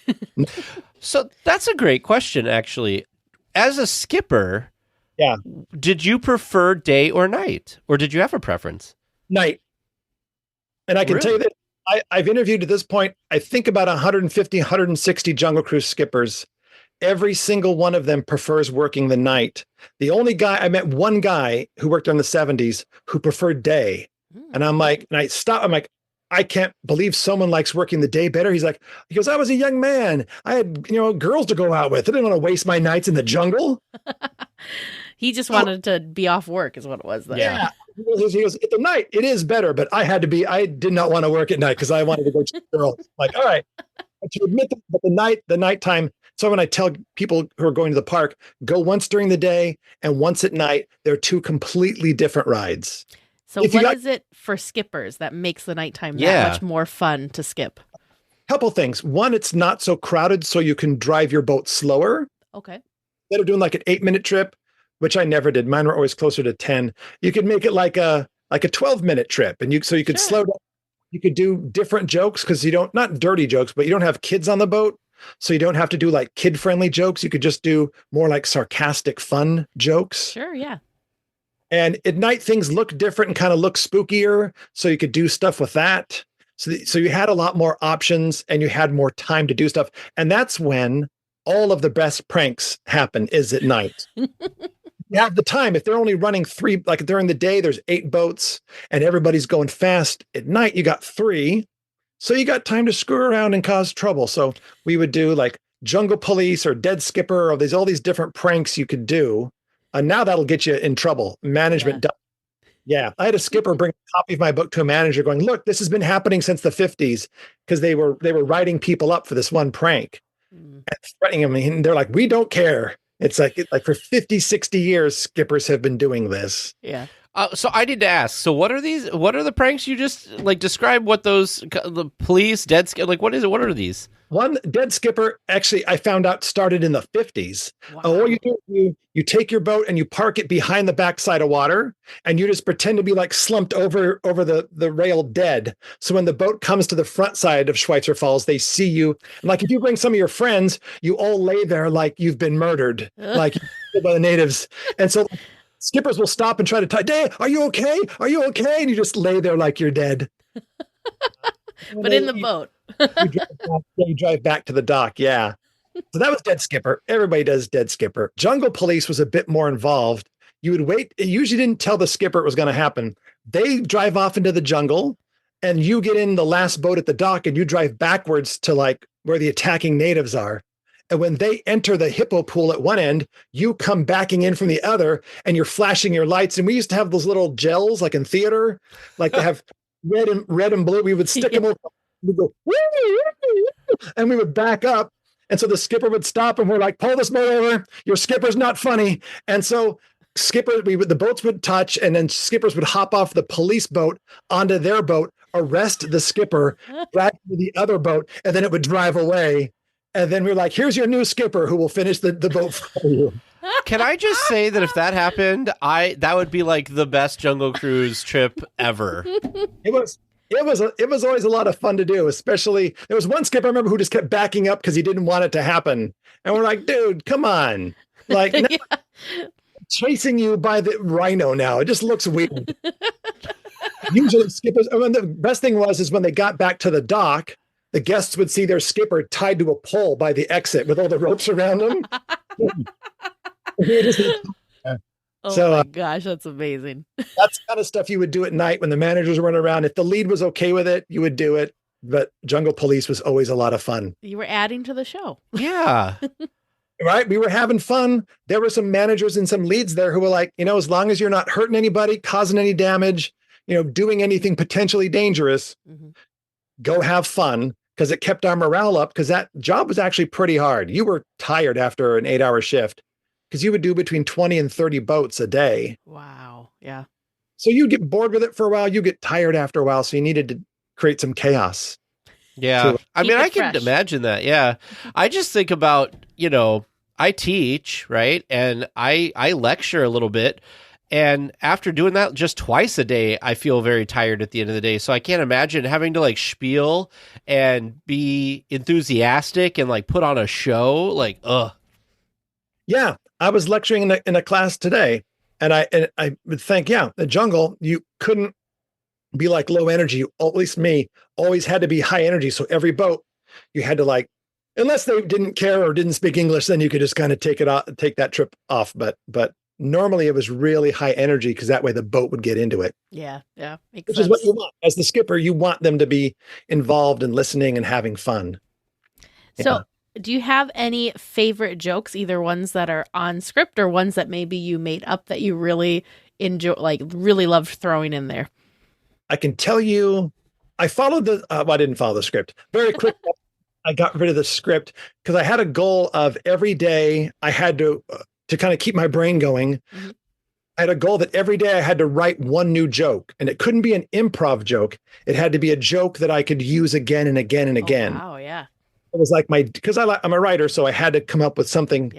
So that's a great question, actually. As a skipper, Yeah. did you prefer day or night, or did you have a preference? Night. And I can tell you that I've interviewed at this point, I think about 150, 160 Jungle Cruise skippers. Every single one of them prefers working the night. The only guy, I met one guy who worked in the 70s who preferred day. And I'm like, and I stop, I'm like, I can't believe someone likes working the day better. He goes, I was a young man. I had, girls to go out with. I didn't want to waste my nights in the jungle. He just wanted to be off work is what it was then. Yeah. He goes, at the night, it is better, but I did not want to work at night because I wanted to go to the girls. Like, all right. But to admit that, but the nighttime. So when I tell people who are going to the park, go once during the day and once at night, they're two completely different rides. So what is it for skippers that makes the nighttime that much more fun to skip? Couple things. One, it's not so crowded, so you can drive your boat slower. Okay. Instead of doing like an 8-minute trip, which I never did. Mine were always closer to 10. You could make it like a 12-minute trip, and you could slow down. You could do different jokes because not dirty jokes, but you don't have kids on the boat. So you don't have to do like kid-friendly jokes. You could just do more like sarcastic, fun jokes. Sure, yeah. And at night, things look different and kind of look spookier. So you could do stuff with that. So you had a lot more options and you had more time to do stuff. And that's when all of the best pranks happen, is at night. You have the time. If they're only running 3, like during the day, there's 8 boats and everybody's going fast. At night, you got 3. So you got time to screw around and cause trouble. So we would do like Jungle Police or Dead Skipper, or all these different pranks you could do. And now that'll get you in trouble. Management. Yeah. I had a skipper bring a copy of my book to a manager going, look, this has been happening since the 50s, because they were writing people up for this one prank and threatening them. And they're like, we don't care. It's like for 50, 60 years, skippers have been doing this. Yeah. So I need to ask. So what are these? What are the pranks you just describe? What the police, dead skipper? Like what is it? What are these? One, Dead Skipper, actually, I found out started in the 50s. Wow. What you do, you take your boat and you park it behind the backside of water, and you just pretend to be like slumped over the rail dead. So when the boat comes to the front side of Schweitzer Falls, they see you. And like if you bring some of your friends, you all lay there like you've been murdered, like by the natives. And so skippers will stop and try to touch. Hey, are you okay? Are you okay? And you just lay there like you're dead. But in the boat. You drive back to the dock. Yeah. So that was Dead Skipper. Everybody does Dead Skipper. Jungle Police was a bit more involved. You would wait. It usually didn't tell the skipper it was going to happen. They drive off into the jungle and you get in the last boat at the dock and you drive backwards to like where the attacking natives are. And when they enter the hippo pool at one end, you come backing in from the other and you're flashing your lights. And we used to have those little gels like in theater, like they have red and blue. We would stick them over. We'd go, and we would back up. And so the skipper would stop and we're like, pull this boat over. Your skipper's not funny. And so the boats would touch, and then skippers would hop off the police boat onto their boat, arrest the skipper, drag him to the other boat, and then it would drive away. And then we're like, here's your new skipper who will finish the boat for you. Can I just say that if that happened, that would be like the best Jungle Cruise trip ever. It was always a lot of fun to do, especially there was one skipper I remember who just kept backing up because he didn't want it to happen. And we're like, dude, come on. Like chasing you by the rhino now. It just looks weird. Usually skippers, the best thing is when they got back to the dock, the guests would see their skipper tied to a pole by the exit with all the ropes around him. My gosh, that's amazing. That's the kind of stuff you would do at night when the managers run around. If the lead was okay with it, you would do it. But Jungle Police was always a lot of fun. You were adding to the show. Yeah. Right? We were having fun. There were some managers and some leads there who were like, as long as you're not hurting anybody, causing any damage, doing anything potentially dangerous, go have fun. Because it kept our morale up, because that job was actually pretty hard. You were tired after an 8-hour shift because you would do between 20 and 30 boats a day. Wow. Yeah. So you get bored with it for a while. You get tired after a while. So you needed to create some chaos. Yeah. I mean, I can imagine that. Yeah. I just think about, I teach, right? And I lecture a little bit. And after doing that just twice a day, I feel very tired at the end of the day. So I can't imagine having to like spiel and be enthusiastic and like put on a show. Like, ugh. Yeah, I was lecturing in a class today, and I would think, yeah, the jungle, you couldn't be like low energy. At least me, always had to be high energy. So every boat, you had to like, unless they didn't care or didn't speak English, then you could just kind of take that trip off. But normally it was really high energy because that way the boat would get into it. Yeah. Makes Which sense. is what you want. As the skipper, you want them to be involved and listening and having fun. So do you have any favorite jokes, either ones that are on script or ones that maybe you made up that you really enjoy, like really loved throwing in there? I can tell you, I followed I didn't follow the script. Very quick. I got rid of the script because I had a goal of every day I had to kind of keep my brain going. Mm-hmm. I had a goal that every day I had to write one new joke, and it couldn't be an improv joke. It had to be a joke that I could use again and again and again. Oh, wow, yeah. It was like because I'm a writer, so I had to come up with something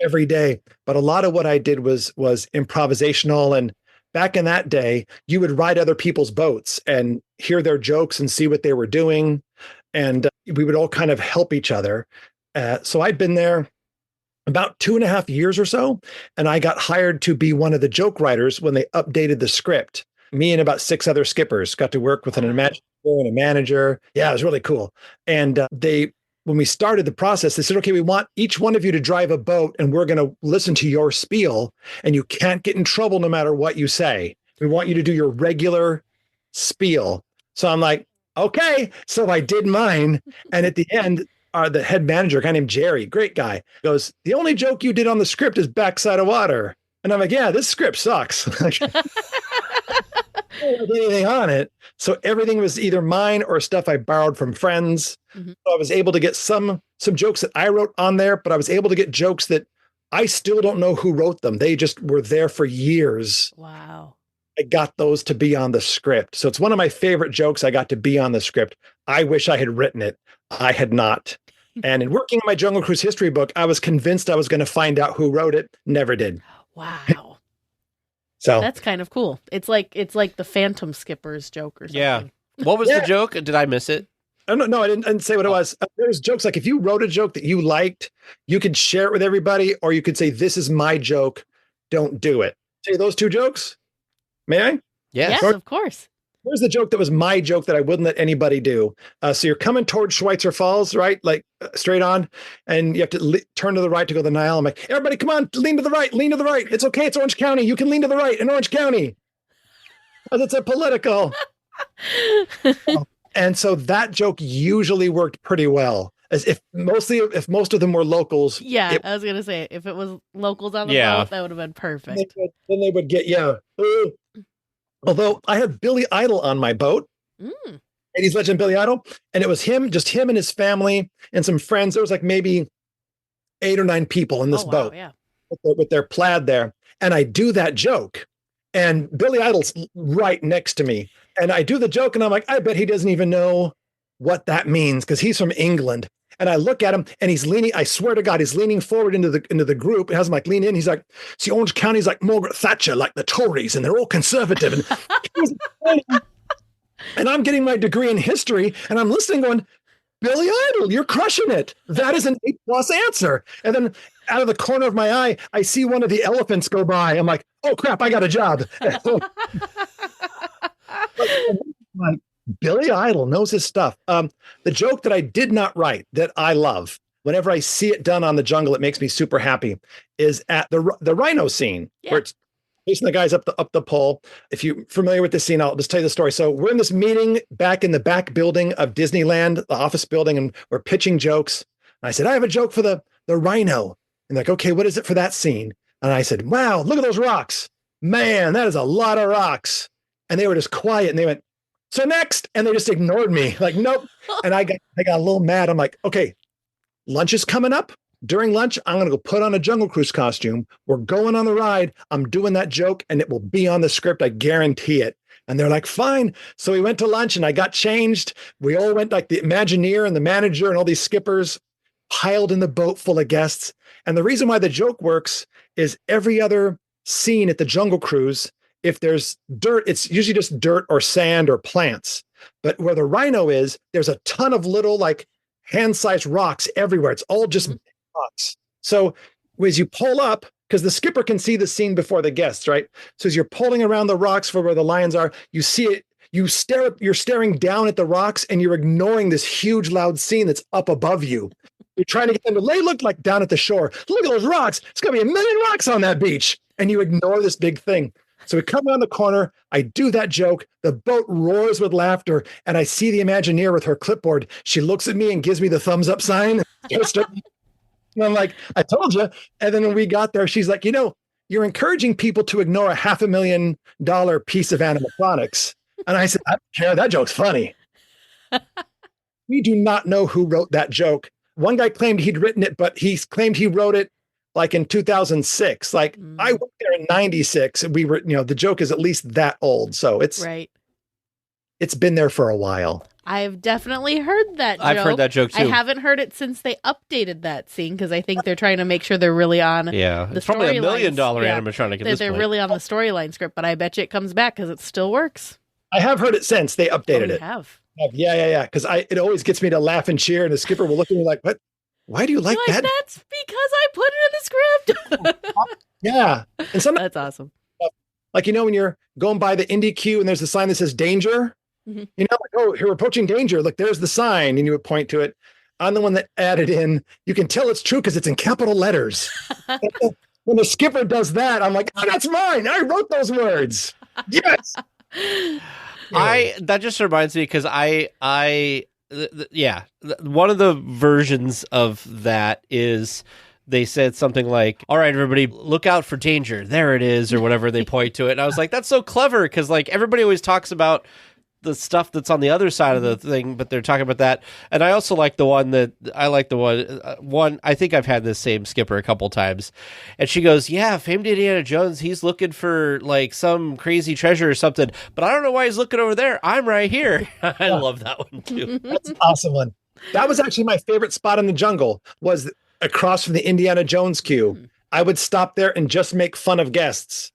every day. But a lot of what I did was improvisational. And back in that day, you would ride other people's boats and hear their jokes and see what they were doing. And we would all kind of help each other. So I'd been there about 2.5 years or so, and I got hired to be one of the joke writers when they updated the script. Me and about 6 other skippers got to work with an imaginator and a manager. Yeah, it was really cool. And when we started the process, they said, okay, we want each one of you to drive a boat, and we're going to listen to your spiel, and you can't get in trouble no matter what you say. We want you to do your regular spiel. So I'm like, okay. So I did mine. And at the end, the head manager, a guy named Jerry, great guy, goes, the only joke you did on the script is backside of water. And I'm like, yeah, this script sucks. I don't have anything on it. So everything was either mine or stuff I borrowed from friends. Mm-hmm. So I was able to get some jokes that I wrote on there, but I was able to get jokes that I still don't know who wrote them. They just were there for years. Wow. I got those to be on the script. So it's one of my favorite jokes I got to be on the script. I wish I had written it. I had not. And in working on my Jungle Cruise history book, I was convinced I was going to find out who wrote it. Never did. Wow. So that's kind of cool. It's like the Phantom Skipper's joke or something. Yeah. What was the joke? Did I miss it? No, I didn't say what it was. There's jokes like if you wrote a joke that you liked, you could share it with everybody, or you could say, this is my joke. Don't do it. Say those 2 jokes. May I? Yes, of course. Here's the joke that was my joke that I wouldn't let anybody do. So you're coming towards Schweitzer Falls, right? Like straight on. And you have to turn to the right to go to the Nile. I'm like, everybody, come on, lean to the right, lean to the right. It's okay. It's Orange County. You can lean to the right in Orange County. Because it's a political. And so that joke usually worked pretty well. As if most of them were locals. Yeah, I was going to say, if it was locals on the boat, that would have been perfect. Then they would get, although I had Billy Idol on my boat, 80s legend Billy Idol, and it was just him and his family and some friends. There was like maybe 8 or 9 people in this boat with their plaid there. And I do that joke, and Billy Idol's right next to me. And I do the joke, and I'm like, I bet he doesn't even know what that means because he's from England. And I look at him, and he's leaning. I swear to God, he's leaning forward into the group. It has him like lean in. He's like, "See, Orange County's like Margaret Thatcher, like the Tories, and they're all conservative." And I'm getting my degree in history, and I'm listening, going, "Billy Idol, you're crushing it. That is an A+ answer." And then out of the corner of my eye, I see one of the elephants go by. I'm like, "Oh crap, I got a job." Like, Billy Idol knows his stuff. The joke that I did not write that I love, whenever I see it done on the jungle, it makes me super happy, is at the rhino scene where it's chasing the guys up the pole. If you're familiar with this scene, I'll just tell you the story. So we're in this meeting back in the back building of Disneyland, the office building, and we're pitching jokes. And I said, I have a joke for the rhino. And they're like, okay, what is it for that scene? And I said, wow, look at those rocks. Man, that is a lot of rocks. And they were just quiet, and they went, so next, and they just ignored me. Like, nope. And I got a little mad. I'm like, okay, lunch is coming up. During lunch, I'm going to go put on a Jungle Cruise costume. We're going on the ride. I'm doing that joke, and it will be on the script. I guarantee it. And they're like, fine. So we went to lunch, and I got changed. We all went, like the Imagineer and the manager and all these skippers piled in the boat full of guests. And the reason why the joke works is every other scene at the Jungle Cruise, if there's dirt, it's usually just dirt or sand or plants. But where the rhino is, there's a ton of little like hand-sized rocks everywhere. It's all just rocks. So as you pull up, because the skipper can see the scene before the guests, right? So as you're pulling around the rocks for where the lions are, you see it, you're staring down at the rocks and you're ignoring this huge loud scene that's up above you. You're trying to get them to look like down at the shore. Look at those rocks. It's going to be 1 million rocks on that beach. And you ignore this big thing. So we come around the corner. I do that joke. The boat roars with laughter. And I see the Imagineer with her clipboard. She looks at me and gives me the thumbs up sign. And I'm like, I told you. And then when we got there, she's like, you're encouraging people to ignore a $500,000 piece of animatronics. And I said, I don't care. That joke's funny. We do not know who wrote that joke. One guy claimed he'd written it, but he claimed he wrote it like in 2006. Like I went there in 96. We were, the joke is at least that old. So it's been there for a while. I've definitely heard that joke. I've heard that joke too. I haven't heard it since they updated that scene because I think they're trying to make sure they're really on the it's probably $1 million lines. animatronic at this they're point. really on the storyline script, but I bet you it comes back because it still works. I have heard it since they updated it. Have. Yeah. Because it always gets me to laugh and cheer, and the skipper will look at me like, "What? Why do you like that?" That's because I put it in the script. Yeah, and That's awesome. Like when you're going by the Indy queue and there's a sign that says danger. Mm-hmm. Like, oh, here we're approaching danger. Look, there's the sign, and you would point to it. I'm the one that added in. You can tell it's true because it's in capital letters. When the skipper does that, I'm like, oh, that's mine. I wrote those words. Yes. That just reminds me because one of the versions of that is they said something like, all right, everybody look out for danger. There it is, or whatever they point to it. And I was like, that's so clever because like everybody always talks about the stuff that's on the other side of the thing, but they're talking about that. And I also like the one I think I've had this same skipper a couple times, and she goes, yeah, famed Indiana Jones, he's looking for like some crazy treasure or something, but I don't know why he's looking over there. I'm right here. I love that one too. That's an awesome one. That was actually my favorite spot in the jungle, was across from the Indiana Jones queue. I would stop there and just make fun of guests.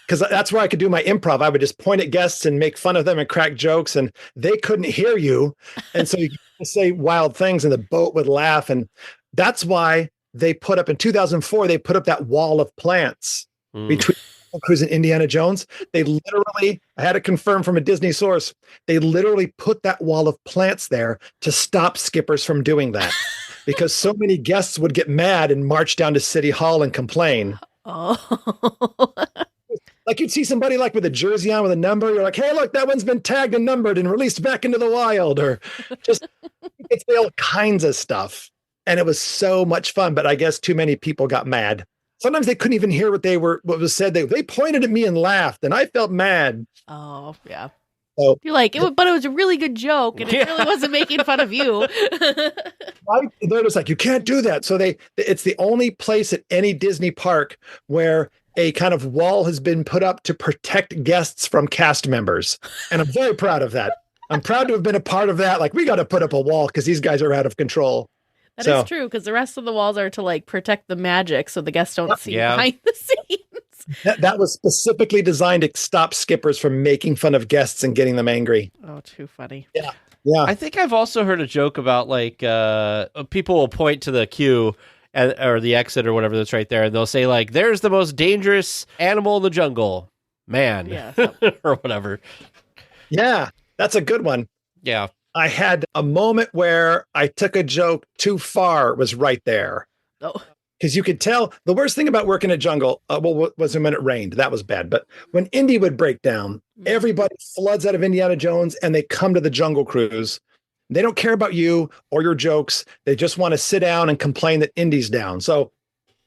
Because that's where I could do my improv. I would just point at guests and make fun of them and crack jokes, and they couldn't hear you. And so you could say wild things and the boat would laugh. And that's why they put up in 2004, they put up that wall of plants between Cruise and Indiana Jones. They literally, I had it confirmed from a Disney source, they literally put that wall of plants there to stop skippers from doing that. Because so many guests would get mad and march down to City Hall and complain. Oh. Like you'd see somebody like with a jersey on with a number. You're like, hey, look, that one's been tagged and numbered and released back into the wild, or just it's all kinds of stuff. And it was so much fun, but I guess too many people got mad. Sometimes they couldn't even hear what was said. They pointed at me and laughed, and I felt mad. Oh, yeah. So, you're like, but it was a really good joke, and it really wasn't making fun of you. Right? They're just like, you can't do that. So it's the only place at any Disney park where a kind of wall has been put up to protect guests from cast members. And I'm very proud of that. I'm proud to have been a part of that. Like, we got to put up a wall because these guys are out of control. That is true, because the rest of the walls are to like protect the magic so the guests don't see behind the scenes. That was specifically designed to stop skippers from making fun of guests and getting them angry. Oh, too funny. Yeah. I think I've also heard a joke about like people will point to the queue or the exit or whatever that's right there, and they'll say like, there's the most dangerous animal in the jungle, man. Yeah. Or whatever. Yeah, that's a good one. Yeah. I had a moment where I took a joke too far. It was right there. Oh. Because you could tell the worst thing about working a jungle was when it rained. That was bad. But when Indy would break down, everybody floods out of Indiana Jones and they come to the Jungle Cruise. They don't care about you or your jokes. They just want to sit down and complain that Indy's down. So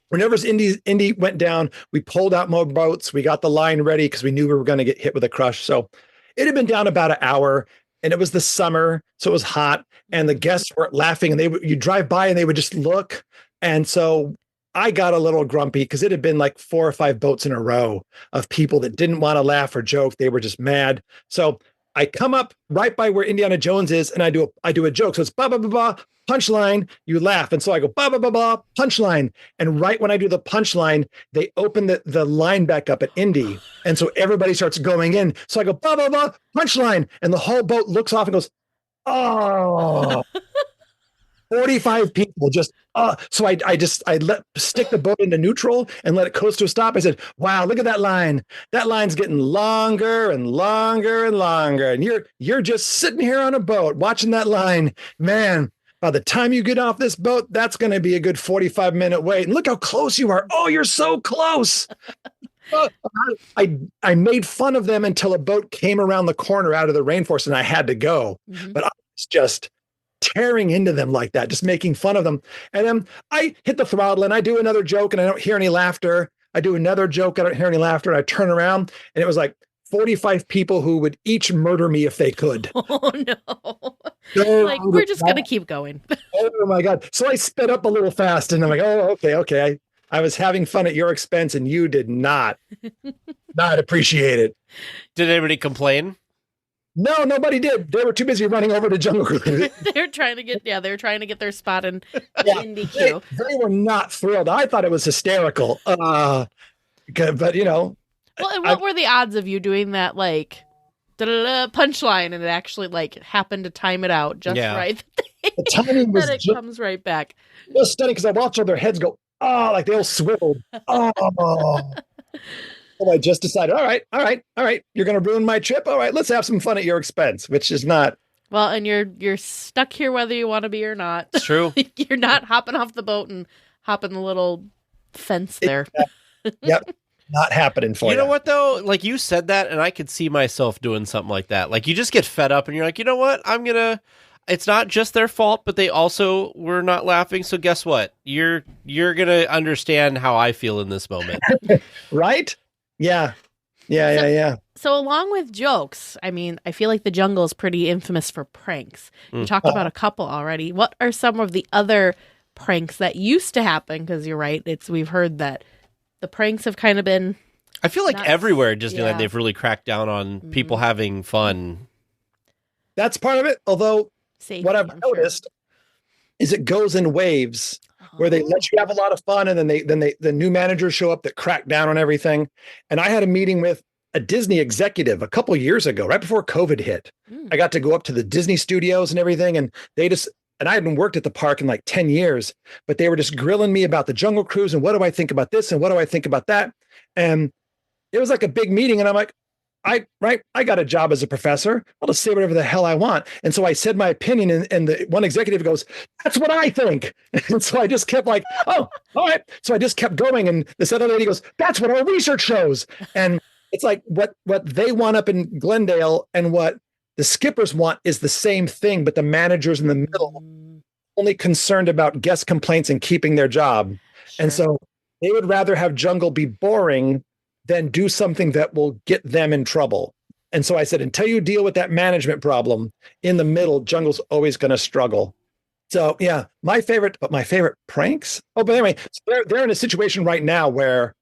whenever Indy went down, we pulled out more boats. We got the line ready because we knew we were going to get hit with a crush. So it had been down about an hour, and it was the summer, so it was hot, and the guests were laughing, and you drive by and they would just look. And so I got a little grumpy because it had been like 4 or 5 boats in a row of people that didn't want to laugh or joke. They were just mad. So I come up right by where Indiana Jones is, and I do a joke. So it's ba ba ba ba, punchline, you laugh. And so I go ba ba ba ba, punchline. And right when I do the punchline, they open the line back up at Indy. And so everybody starts going in. So I go ba ba ba, punchline. And the whole boat looks off and goes, oh. 45 people just so I stick the boat into neutral and let it coast to a stop. I said, wow, look at that line. That line's getting longer and longer and longer. And you're just sitting here on a boat watching that line. Man, by the time you get off this boat, that's going to be a good 45-minute wait. And look how close you are. Oh, you're so close. I made fun of them until a boat came around the corner out of the rainforest and I had to go. Mm-hmm. But I was just tearing into them like that, just making fun of them. And then I hit the throttle and I do another joke and I don't hear any laughter. I do another joke, I don't hear any laughter. And I turn around and it was like 45 people who would each murder me if they could. Oh no. Like, we're just going to keep going. Oh my God. So I sped up a little fast and I'm like, oh, okay. I was having fun at your expense and you did not appreciate it. Did anybody complain? No, nobody did. They were too busy running over to Jungle Cruise. they were trying to get their spot in Indy queue. They were not thrilled. I thought it was hysterical. But you know. Well, and what were the odds of you doing that, like, punchline, and it actually, like, happened to time it out just right? The timing was that it comes right back. It was stunning because I watched all their heads go, oh, like they all swiveled. Oh. And I just decided, all right. You're going to ruin my trip. All right, let's have some fun at your expense, which is not. Well, and you're stuck here whether you want to be or not. It's true. You're not hopping off the boat and hopping the little fence there. Yep. Not happening for you. You know what, though? Like, you said that, and I could see myself doing something like that. Like, you just get fed up, and you're like, you know what? It's not just their fault, but they also were not laughing. So guess what? You're going to understand how I feel in this moment. Right? Yeah. So along with jokes, I mean, I feel like the jungle is pretty infamous for pranks. You talked about a couple already. What are some of the other pranks that used to happen? Because you're right, we've heard that the pranks have kind of been. I feel like everywhere at Disneyland they've really cracked down on people having fun. That's part of it. Although what I've noticed is it goes in waves. Where they let you have a lot of fun, and then the new managers show up that crack down on everything. And I had a meeting with a Disney executive a couple years ago, right before COVID hit. I got to go up to the Disney studios and everything, and I hadn't worked at the park in like 10 years, but they were just grilling me about the Jungle Cruise and what do I think about this and what do I think about that. And it was like a big meeting, and I'm like, I got a job as a professor. I'll just say whatever the hell I want. And so I said my opinion, and the one executive goes, that's what I think. And so I just kept like, oh, all right. So I just kept going. And this other lady goes, that's what our research shows. And it's like what they want up in Glendale and what the skippers want is the same thing, but the managers in the middle only concerned about guest complaints and keeping their job. Sure. And so they would rather have Jungle be boring than do something that will get them in trouble. And so I said, until you deal with that management problem in the middle, Jungle's always going to struggle. So yeah, my favorite pranks. Oh, but anyway, so they're in a situation right now where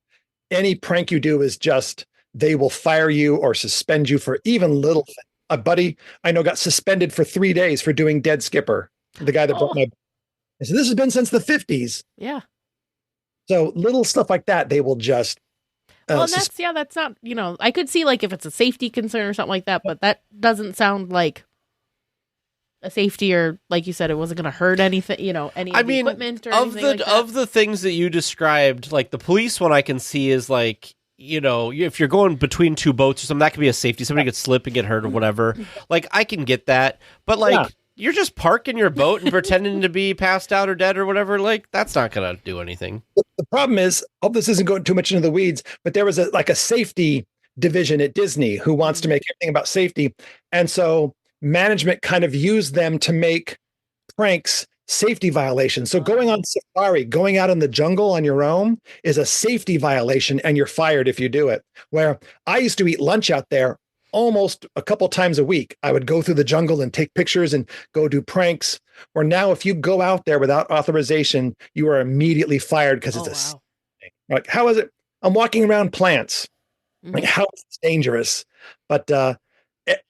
any prank you do is just, they will fire you or suspend you for even little things. A buddy I know got suspended for 3 days for doing Dead Skipper. The guy that brought my, I said, this has been since the 50s. Yeah. So little stuff like that, they will just, well, that's not, I could see like if it's a safety concern or something like that, but that doesn't sound like a safety or like you said, it wasn't going to hurt anything, any of the equipment or anything like that. Of the things that you described, like the police one I can see is like, if you're going between two boats or something, that could be a safety. Somebody could slip and get hurt or whatever. Like I can get that, but like you're just parking your boat and pretending to be passed out or dead or whatever. Like that's not going to do anything. The problem is, I hope this isn't going too much into the weeds, but there was a safety division at Disney who wants to make everything about safety. And so management kind of used them to make pranks safety violations. So going on safari, going out in the jungle on your own is a safety violation and you're fired if you do it. Where I used to eat lunch out there almost a couple times a week. I would go through the jungle and take pictures and go do pranks. Where now if you go out there without authorization, you are immediately fired because it's like, how is it? I'm walking around plants. Like, how is this dangerous? But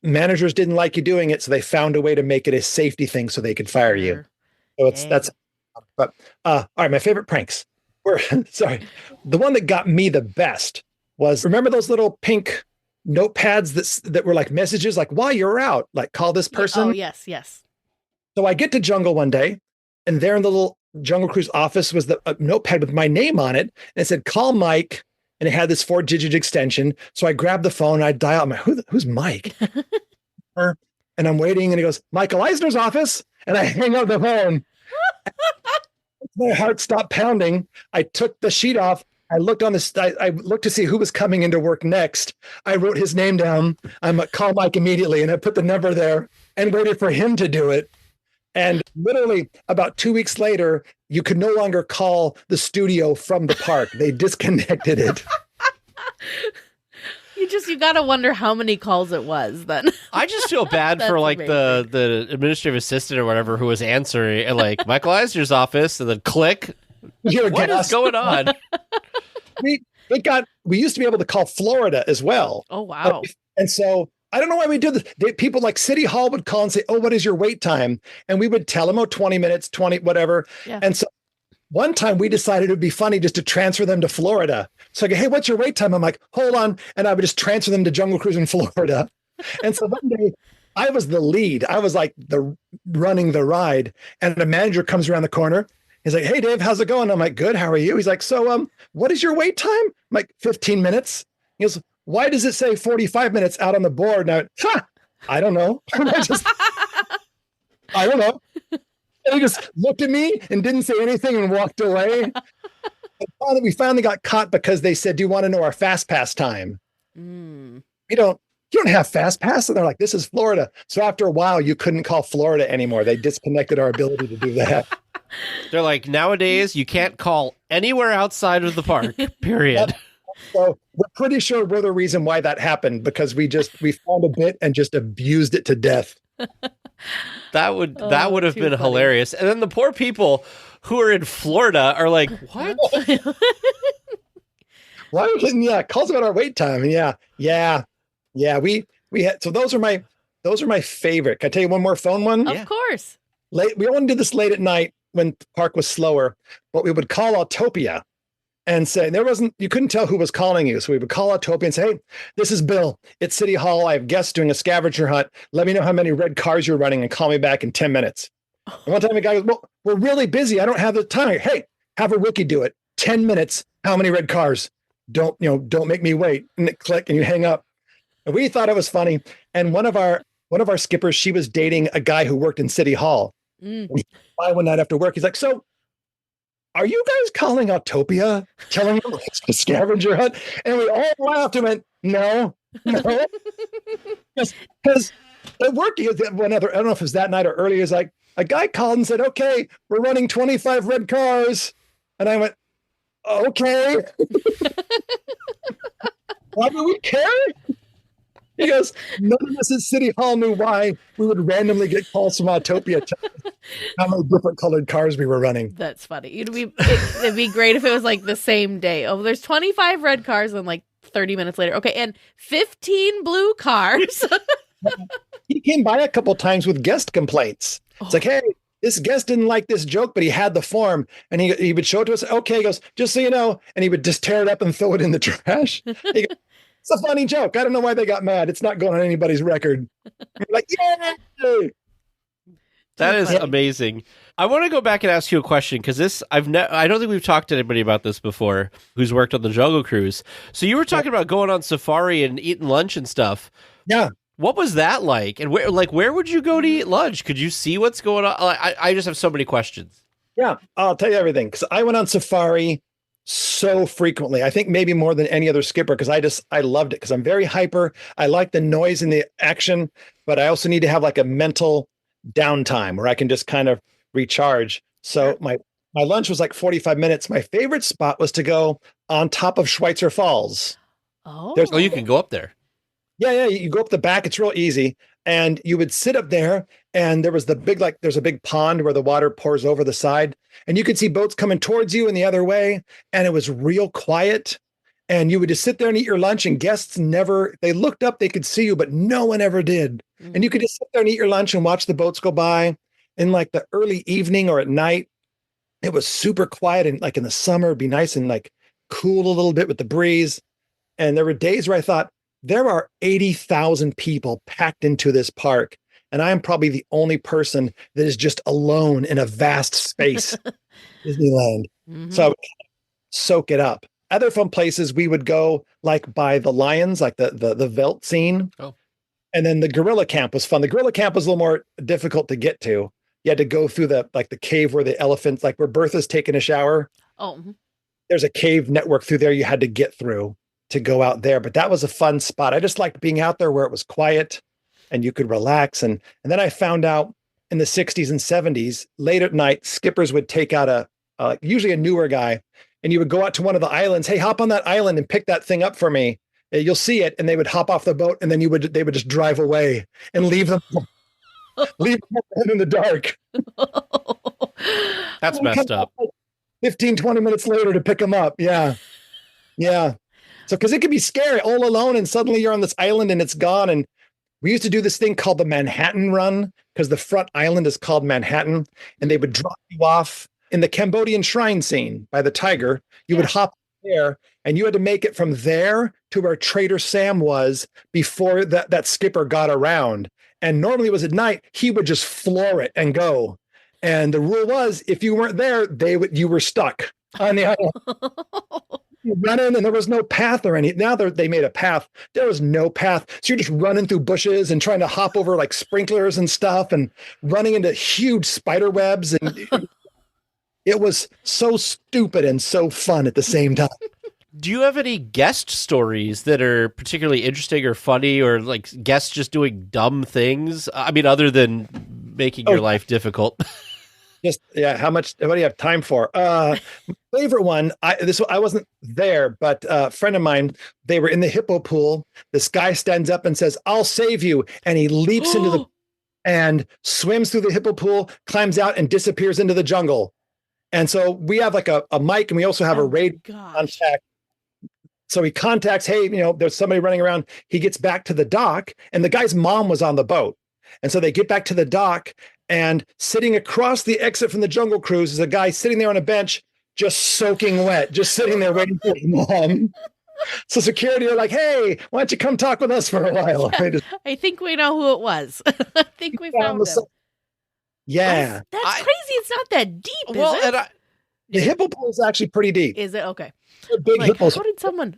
managers didn't like you doing it, so they found a way to make it a safety thing so they could fire you. So that's. But all right, my favorite pranks were sorry. The one that got me the best was, remember those little pink notepads that were like messages, like while you're out, like call this person. Oh yes. So I get to Jungle one day, and there in the little Jungle Cruise office was a notepad with my name on it, and it said call Mike, and it had this 4-digit extension. So I grabbed the phone, and I dial. I'm like, who's Mike? And I'm waiting, and he goes, Michael Eisner's office, and I hang up the phone. My heart stopped pounding. I took the sheet off. I looked on this. I looked to see who was coming into work next. I wrote his name down. I'm like, call Mike immediately, and I put the number there and waited for him to do it. And literally about 2 weeks later, you could no longer call the studio from the park. They disconnected it. You gotta wonder how many calls it was then. I just feel bad for like the administrative assistant or whatever who was answering, and like Michael Eisner's office, and then click. What is going on? We used to be able to call Florida as well. Oh wow! And so I don't know why we do this. People like City Hall would call and say, "Oh, what is your wait time?" And we would tell them, "Oh, 20 minutes, 20 whatever." Yeah. And so one time we decided it would be funny just to transfer them to Florida. So I go, hey, what's your wait time? I'm like, hold on. And I would just transfer them to Jungle Cruise in Florida. And so one day I was the lead. I was like running the ride. And the manager comes around the corner. He's like, hey, Dave, how's it going? I'm like, good. How are you? He's like, so what is your wait time? I'm like, 15 minutes. He goes, why does it say 45 minutes out on the board? Now, I don't know. I don't know. And he just looked at me and didn't say anything and walked away. And we finally got caught because they said, do you want to know our fast pass time? You don't have fast pass. And they're like, this is Florida. So after a while, you couldn't call Florida anymore. They disconnected our ability to do that. They're like, nowadays you can't call anywhere outside of the park, period. So we're pretty sure we're the reason why that happened, because we found a bit and just abused it to death. That would have been funny. Hilarious. And then the poor people who are in Florida are like, what? Why are we getting calls about our wait time? And yeah. We had, so those are my favorite. Can I tell you one more phone one? Of course. We only did this late at night when the park was slower, but we would call Autopia and say, you couldn't tell who was calling you. So we would call Autopia and say, hey, this is Bill. It's City Hall. I have guests doing a scavenger hunt. Let me know how many red cars you're running and call me back in 10 minutes. And one time a guy goes, well, we're really busy. I don't have the time. Hey, have a rookie do it. 10 minutes. How many red cars? Don't make me wait. And click, and you hang up. And we thought it was funny. And one of our skippers, she was dating a guy who worked in City Hall. By one night after work, he's like, so are you guys calling Autopia, telling them it's a scavenger hunt? And we all laughed and went, no. Because at work, I don't know if it was that night or earlier, it's like, a guy called and said, okay, we're running 25 red cars. And I went, okay. Why do we care? He goes, none of us at City Hall knew why we would randomly get calls from Autopia telling how many different colored cars we were running. That's funny. It'd be great if it was like the same day. Oh, there's 25 red cars, and like 30 minutes later, okay, and 15 blue cars. He came by a couple times with guest complaints. It's like, hey, this guest didn't like this joke, but he had the form, and he would show it to us. Okay, he goes, just so you know, and he would just tear it up and throw it in the trash. He goes, it's a funny joke. I don't know why they got mad. It's not going on anybody's record. You're like, yay! That is amazing. I want to go back and ask you a question, because I don't think we've talked to anybody about this before who's worked on the Jungle Cruise. So you were talking about going on safari and eating lunch and stuff. Yeah. What was that like? And where would you go to eat lunch? Could you see what's going on? I just have so many questions. Yeah, I'll tell you everything, because I went on safari so frequently. I think maybe more than any other skipper, because I loved it, because I'm very hyper. I like the noise and the action, but I also need to have like a mental downtime where I can just kind of recharge. So my lunch was like 45 minutes. My favorite spot was to go on top of Schweitzer Falls. Oh, you can go up there. Yeah. You go up the back. It's real easy. And you would sit up there, and there was there's a big pond where the water pours over the side, and you could see boats coming towards you and the other way. And it was real quiet. And you would just sit there and eat your lunch, and guests never, they looked up, they could see you, but no one ever did. And you could just sit there and eat your lunch and watch the boats go by in like the early evening or at night. It was super quiet, and like in the summer, it'd be nice and like cool a little bit with the breeze. And there were days where I thought, there are 80,000 people packed into this park, and I'm probably the only person that is just alone in a vast space, Disneyland. So I would soak it up. Other fun places we would go, like by the lions, like the Velt scene. Oh. And then the gorilla camp was fun. The gorilla camp was a little more difficult to get to. You had to go through the cave where the elephants, like where Bertha's taking a shower. Oh. There's a cave network through there you had to get through to go out there. But that was a fun spot. I just liked being out there where it was quiet and you could relax. And then I found out in the 60s and 70s, late at night, skippers would take out usually a newer guy, and you would go out to one of the islands. Hey, hop on that island and pick that thing up for me. You'll see it. And they would hop off the boat, and then they would just drive away and leave them in the dark. That's messed up. 15, 20 minutes later to pick them up. Yeah. So, because it could be scary, all alone, and suddenly you're on this island and it's gone. And we used to do this thing called the Manhattan Run, because the front island is called Manhattan, and they would drop you off in the Cambodian shrine scene by the tiger. You would hop there, and you had to make it from there to where Trader Sam was before that skipper got around. And normally it was at night, he would just floor it and go. And the rule was, if you weren't there, you were stuck on the island. You run in, and there was no path or any. Now they made a path. There was no path. So you're just running through bushes and trying to hop over like sprinklers and stuff, and running into huge spider webs. And it was so stupid and so fun at the same time. Do you have any guest stories that are particularly interesting or funny, or like guests just doing dumb things? I mean, other than making your life difficult. What do you have time for? My favorite one, I wasn't there, but a friend of mine, they were in the hippo pool. This guy stands up and says, "I'll save you." And he leaps into the and swims through the hippo pool, climbs out, and disappears into the jungle. And so we have like a mic, and we also have a radio contact. So he contacts, hey, there's somebody running around. He gets back to the dock, and the guy's mom was on the boat. And so they get back to the dock, and sitting across the exit from the Jungle Cruise is a guy sitting there on a bench, just soaking wet, just sitting there waiting for his mom. So security are like, hey, why don't you come talk with us for a while? I think we know who it was. I think we found him. Yeah. That's crazy. It's not that deep, is it? The hippo pool is actually pretty deep. Is it? Okay. Big hippos. How did someone...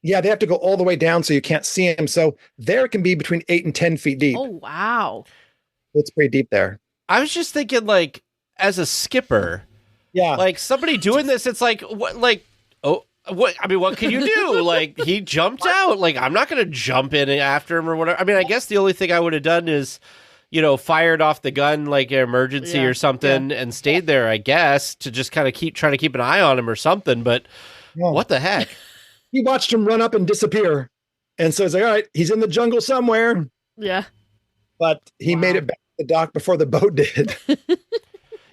Yeah, they have to go all the way down so you can't see them. So there it can be between 8 and 10 feet deep. Oh, wow. It's pretty deep there. I was just thinking, like, as a skipper, like somebody doing this, it's like, what, like, what? I mean, what can you do? Like, he jumped out. Like, I'm not going to jump in after him or whatever. I mean, I guess the only thing I would have done is, fired off the gun like an emergency or something and stayed there, I guess, to just kind of trying to keep an eye on him or something. But what the heck? He watched him run up and disappear. And so he's like, all right, he's in the jungle somewhere. Yeah. But he made it back to the dock before the boat did. I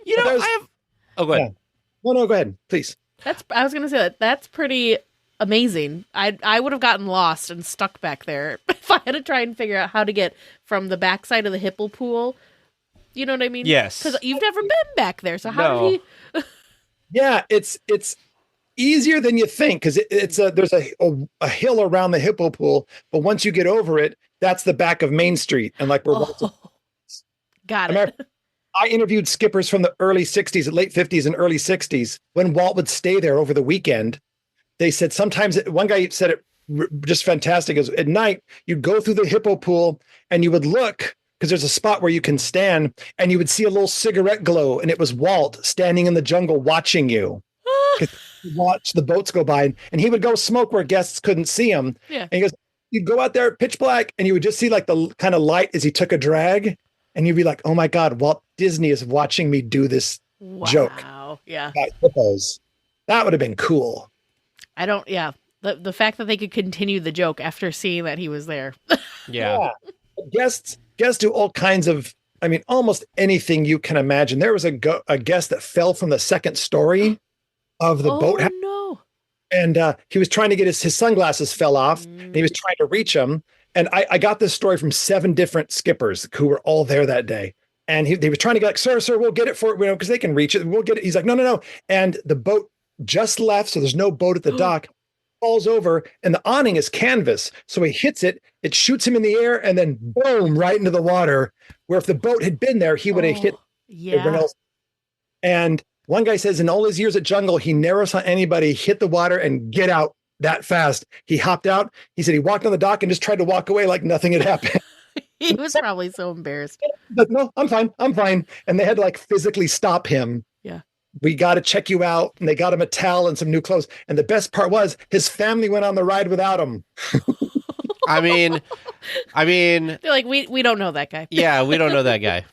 have... Oh, go ahead. Yeah. No, go ahead, please. I was going to say that. That's pretty amazing. I would have gotten lost and stuck back there if I had to try and figure out how to get from the backside of the hippo pool. You know what I mean? Yes. Because you've never been back there. So how did he... Yeah, it's easier than you think, because there's a hill around the hippo pool, but once you get over it, that's the back of Main Street, and like got it. I interviewed skippers from the early 60s, late 50s and early 60s when Walt would stay there over the weekend. They said sometimes, one guy said it just fantastic, is at night you'd go through the hippo pool and you would look, because there's a spot where you can stand, and you would see a little cigarette glow, and it was Walt standing in the jungle watching you. Watch the boats go by, and he would go smoke where guests couldn't see him. Yeah. And he goes, you'd go out there pitch black, and you would just see like the kind of light as he took a drag, and you'd be like, oh my God, Walt Disney is watching me do this joke. Yeah. About hippos. That would have been cool. The fact that they could continue the joke after seeing that he was there. Yeah. Guests do all kinds of, almost anything you can imagine. There was a guest that fell from the second story of the boathouse. No. And he was trying to get his sunglasses fell off, and he was trying to reach them. And I got this story from 7 different skippers who were all there that day. And they were trying to go like, sir, we'll get it for it, because they can reach it. We'll get it. He's like, no. And the boat just left, so there's no boat at the dock. Falls over, and the awning is canvas. So he hits it, it shoots him in the air, and then boom, right into the water. Where if the boat had been there, he would have hit everyone else. And one guy says in all his years at jungle, he never saw anybody hit the water and get out that fast. He hopped out. He said he walked on the dock and just tried to walk away like nothing had happened. He was probably so embarrassed. But no, I'm fine. And they had to like physically stop him. Yeah. We got to check you out. And they got him a towel and some new clothes. And the best part was his family went on the ride without him. I mean, They're like, we don't know that guy. yeah, we don't know that guy.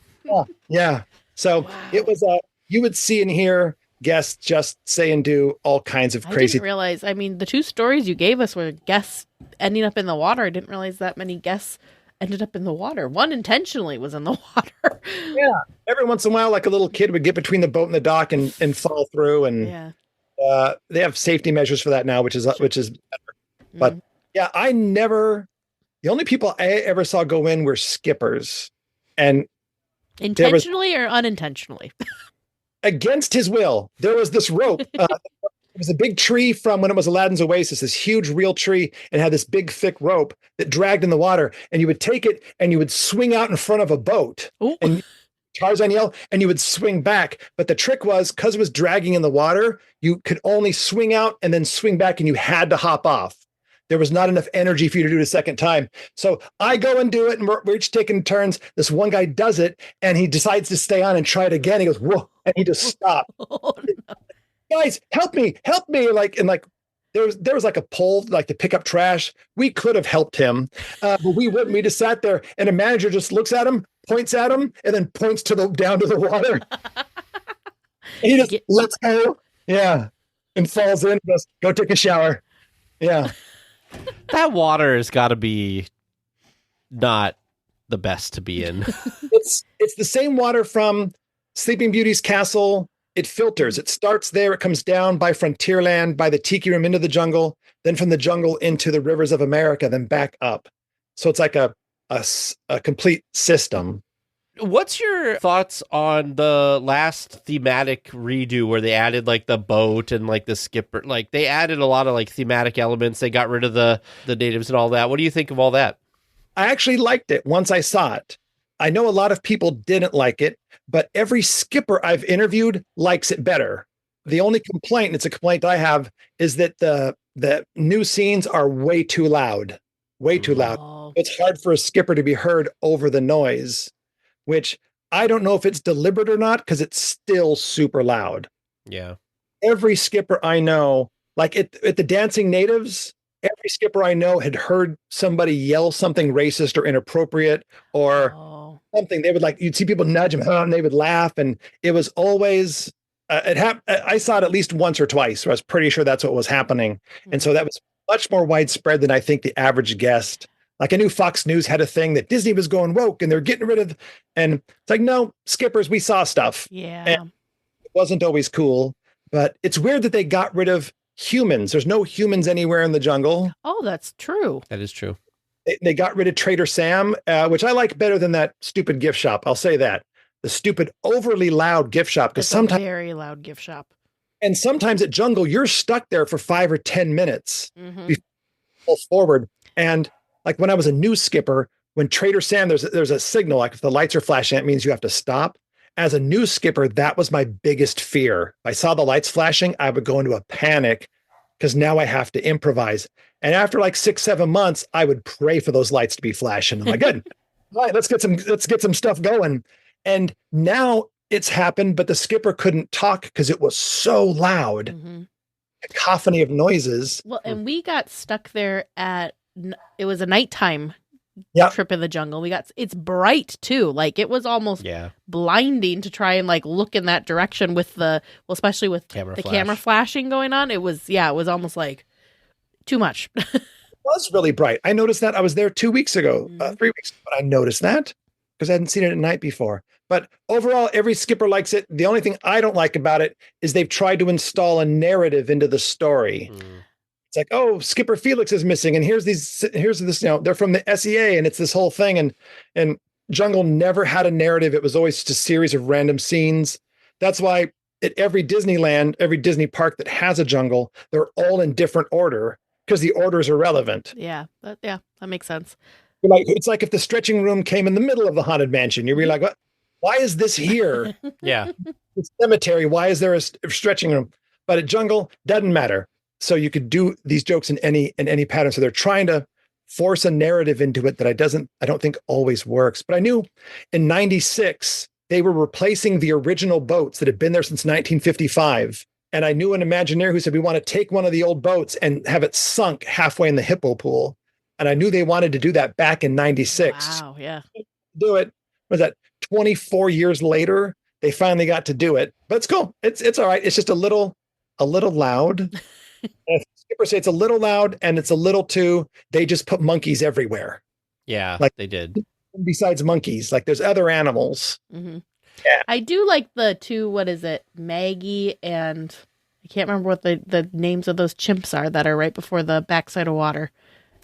Yeah. So it was you would see and hear guests just say and do all kinds of crazy. I didn't realize. I mean, the 2 stories you gave us were guests ending up in the water. I didn't realize that many guests ended up in the water. One intentionally was in the water. Yeah. Every once in a while, like a little kid would get between the boat and the dock and fall through. And they have safety measures for that now, which is better. But yeah, the only people I ever saw go in were skippers. And intentionally or unintentionally? Against his will. There was this rope. It was a big tree from when it was Aladdin's Oasis, this huge real tree, and had this big thick rope that dragged in the water. And you would take it and you would swing out in front of a boat. Ooh. And Tarzan yell, and you would swing back. But the trick was, because it was dragging in the water, you could only swing out and then swing back, and you had to hop off. There was not enough energy for you to do it a second time. So I go and do it, and we're each taking turns. This one guy does it, and he decides to stay on and try it again. He goes, whoa, and he just stopped. Oh, no. Guys, help me. There was like a pole, like to pick up trash. We could have helped him, but we wouldn't. We just sat there, and a manager just looks at him, points at him, and then points down to the water. And he just lets go. Yeah. And falls in, goes, go take a shower. Yeah. That water has got to be not the best to be in. It's the same water from Sleeping Beauty's castle. It filters. It starts there. It comes down by Frontierland, by the Tiki Room into the jungle, then from the jungle into the rivers of America, then back up. So it's like a complete system. What's your thoughts on the last thematic redo where they added like the boat and like the skipper? Like they added a lot of like thematic elements. They got rid of the natives and all that. What do you think of all that? I actually liked it once I saw it. I know a lot of people didn't like it, but every skipper I've interviewed likes it better. The only complaint, and it's a complaint I have, is that the new scenes are way too loud. Way too loud. It's hard for a skipper to be heard over the noise, which I don't know if it's deliberate or not, because it's still super loud. Yeah. Every skipper I know, like at the Dancing Natives, every skipper I know had heard somebody yell something racist or inappropriate or something. They would you'd see people nudge them and they would laugh. And it was always, I saw it at least once or twice, so I was pretty sure that's what was happening. Mm-hmm. And so that was much more widespread than I think the average guest. Like I knew Fox News had a thing that Disney was going woke and they're getting rid of, and it's like, no, skippers, we saw stuff. Yeah. And it wasn't always cool, but it's weird that they got rid of humans. There's no humans anywhere in the jungle. Oh, that's true. That is true. They got rid of Trader Sam, which I like better than that stupid gift shop. I'll say that. The stupid, overly loud gift shop. Because sometimes very loud gift shop. And sometimes at jungle, you're stuck there for 5 or 10 minutes before you pull forward. And like when I was a new skipper, when Trader Sam, there's a signal, like if the lights are flashing, it means you have to stop. As a new skipper, that was my biggest fear. If I saw the lights flashing, I would go into a panic because now I have to improvise. And after like 6-7 months, I would pray for those lights to be flashing. I'm like, good, all right, let's get some stuff going. And now it's happened, but the skipper couldn't talk because it was so loud, a cacophony of noises. Well, and we got stuck there it was a nighttime trip in the jungle. It's bright too. Like it was almost blinding to try and like look in that direction with especially with the camera flashing going on. It was almost like too much. It was really bright. I noticed that. I was there 2 weeks ago, 3 weeks ago, but I noticed that because I hadn't seen it at night before. But overall, every skipper likes it. The only thing I don't like about it is they've tried to install a narrative into the story. It's like, oh, Skipper Felix is missing, and here's this, they're from the SEA, and it's this whole thing. And Jungle never had a narrative. It was always just a series of random scenes. That's why at every Disneyland, every Disney park that has a jungle, they're all in different order because the order is irrelevant. Yeah, that makes sense. It's like if the stretching room came in the middle of the Haunted Mansion, you'd be like, what? Why is this here? Yeah. The cemetery, why is there a stretching room? But at Jungle, doesn't matter. So you could do these jokes in any pattern. So they're trying to force a narrative into it that I don't think always works. But I knew in 96, they were replacing the original boats that had been there since 1955. And I knew an Imagineer who said, we want to take one of the old boats and have it sunk halfway in the hippo pool. And I knew they wanted to do that back in 96. Wow, yeah. Do it. Was that 24 years later? They finally got to do it. But it's cool. It's all right. It's just a little loud. Skipper say it's a little loud and it's a little too, they just put monkeys everywhere. Yeah, like they did. Besides monkeys, like there's other animals. Mm-hmm. Yeah. I do like the two, what is it? Maggie and I can't remember what the names of those chimps are that are right before the backside of water.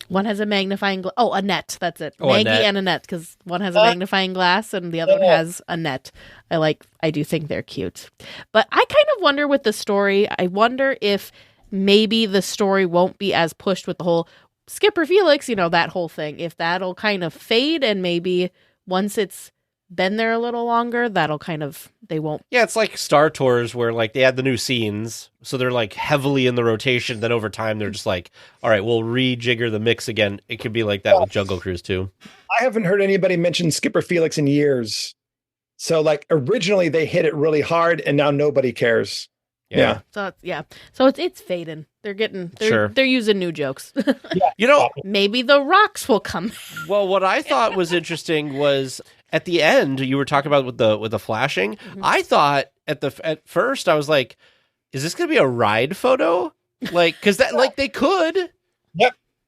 One has a magnifying glass. Oh, Annette. That's it. Maggie Annette. and Annette, because one has a magnifying glass and the other one has Annette. I do think they're cute. But I kind of wonder with the story, I wonder if maybe the story won't be as pushed with the whole Skipper Felix, that whole thing. If that'll kind of fade and maybe once it's been there a little longer, that'll kind of, they won't. Yeah, it's like Star Tours where like they add the new scenes, so they're like heavily in the rotation. Then over time, they're just like, all right, we'll rejigger the mix again. It could be like that with Jungle Cruise too. I haven't heard anybody mention Skipper Felix in years. So like originally they hit it really hard and now nobody cares. Yeah. So it's fading. They're using new jokes. Maybe the rocks will come. Well, what I thought was interesting was at the end you were talking about with the flashing. Mm-hmm. I thought at first I was like, is this going to be a ride photo? Like, because that like they could,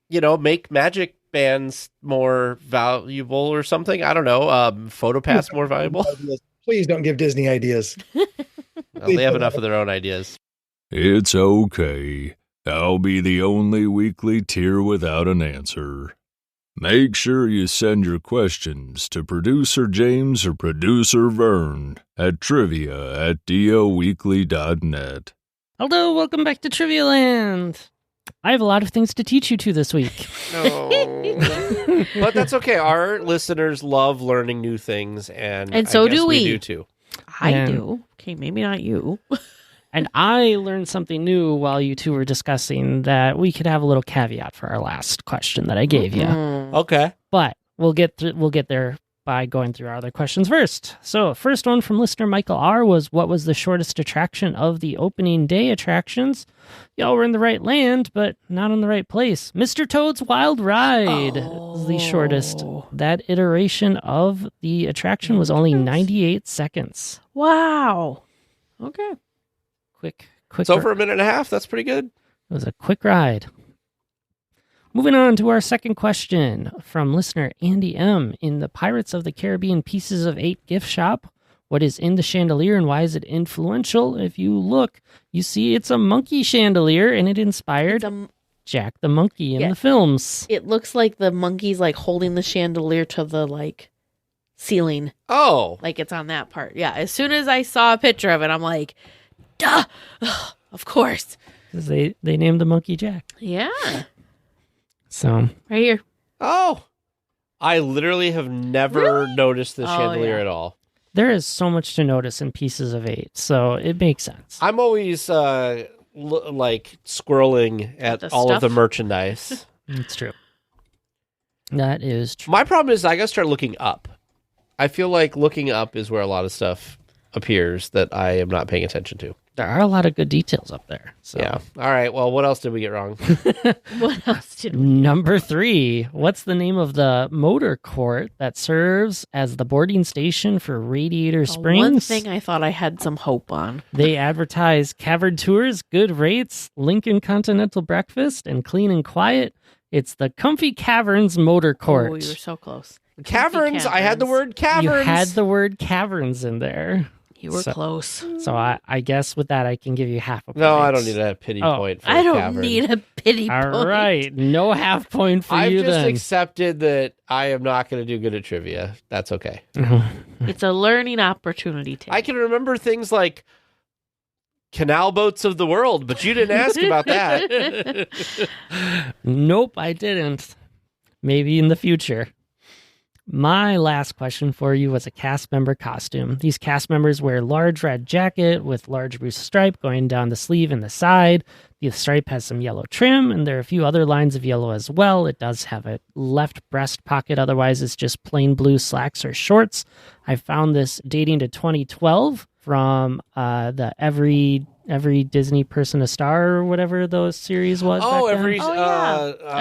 make magic bands more valuable or something. I don't know. PhotoPass more valuable. Please don't give Disney ideas. Well, they have enough of their own ideas. It's okay. I'll be the only weekly tier without an answer. Make sure you send your questions to Producer James or Producer Vern at trivia@DLWeekly.net. Hello, welcome back to Trivia Land. I have a lot of things to teach you two this week. No. But that's okay. Our listeners love learning new things, and so I guess do we. We do too. I do. Okay, maybe not you. And I learned something new while you two were discussing that we could have a little caveat for our last question that I gave you. Okay. But we'll get there by going through our other questions first. So, first one from listener Michael R. was, what was the shortest attraction of the opening day attractions? Y'all were in the right land, but not in the right place. Mr. Toad's Wild Ride was the shortest. That iteration of the attraction was only 98 seconds. Wow. Okay. Quick. It's over a minute and a half. That's pretty good. It was a quick ride. Moving on to our second question from listener Andy M. In the Pirates of the Caribbean Pieces of 8 gift shop, what is in the chandelier and why is it influential? If you look, you see it's a monkey chandelier and it inspired Jack the Monkey in the films. It looks like the monkey's like holding the chandelier to the ceiling. Oh. Like it's on that part. Yeah. As soon as I saw a picture of it, I'm like, duh. Of course. Because they named the monkey Jack. Yeah. So right here. Oh, I literally have never noticed the chandelier at all. There is so much to notice in Pieces of 8, so it makes sense. I'm always squirreling at all of the merchandise. It's true. That is true. My problem is I gotta start looking up. I feel like looking up is where a lot of stuff appears that I am not paying attention to. There are a lot of good details up there. So. Yeah. All right. Well, what else did we get wrong? What else did we Number 3. What's the name of the motor court that serves as the boarding station for Radiator Springs? One thing I thought I had some hope on. They advertise cavern tours, good rates, Lincoln Continental breakfast, and clean and quiet. It's the Comfy Caverns Motor Court. Oh, you were so close. Caverns. I had the word caverns. You had the word caverns in there. You were close. So I guess with that, I can give you half a point. No, I don't need a pity point for I don't cavern. need a pity point. All right. No half point for you I've just then. accepted that I am not going to do good at trivia. That's okay. It's a learning opportunity. Tim. I can remember things like canal boats of the world, but you didn't ask about that. Nope, I didn't. Maybe in the future. My last question for you was a cast member costume. These cast members wear large red jacket with large blue stripe going down the sleeve and the side. The stripe has some yellow trim, and there are a few other lines of yellow as well. It does have a left breast pocket. Otherwise, it's just plain blue slacks or shorts. I found this dating to 2012 from the Every Disney Person a Star or whatever those series was. Oh, back then.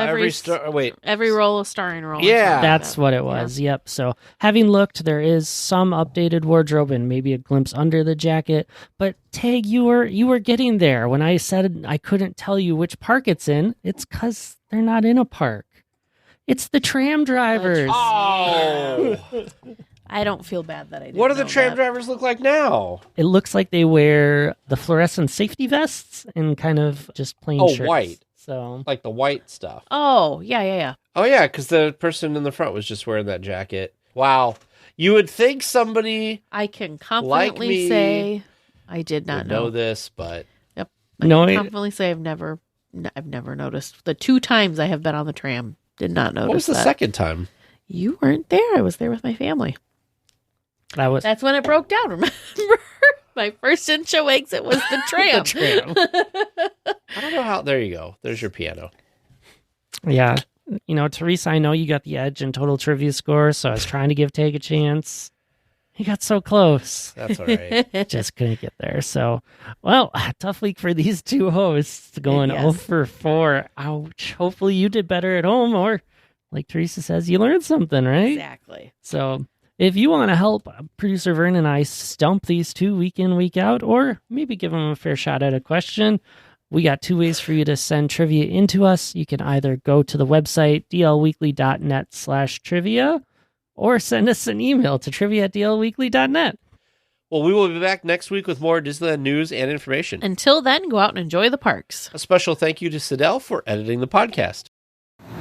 every star. Wait, every role is starring role. Yeah. That's what it was. Yeah. Yep. So having looked, there is some updated wardrobe and maybe a glimpse under the jacket. But Tag, you were getting there when I said I couldn't tell you which park it's in. It's because they're not in a park. It's the tram drivers. Oh. I don't feel bad that I didn't What do the know tram that. drivers look like now? It looks like they wear the fluorescent safety vests and kind of just plain shirts. White. So Like the white stuff. Oh, yeah. Oh, yeah, because the person in the front was just wearing that jacket. Wow. You would think somebody I can confidently me say I did not would know know. this, but... Yep. No, I can confidently say I've never noticed. The 2 times I have been on the tram, did not notice What was the that. second time? You weren't there. I was there with my family. That's when it broke down, remember? My first in-show exit was the tram. I don't know how... There you go. There's your piano. yeah. You know, Teresa, I know you got the edge in total trivia score, so I was trying to give Tag a chance. He got so close. That's all right. Just couldn't get there. So, well, tough week for these two hosts going Yes. 0 for 4. Ouch. Hopefully you did better at home, or like Teresa says, you learned something, right? Exactly. So if you want to help producer Vern and I stump these two week in, week out, or maybe give them a fair shot at a question, we got 2 ways for you to send trivia into us. You can either go to the website, dlweekly.net/trivia, or send us an email to trivia@dlweekly.net. Well, we will be back next week with more Disneyland news and information. Until then, go out and enjoy the parks. A special thank you to Sidel for editing the podcast.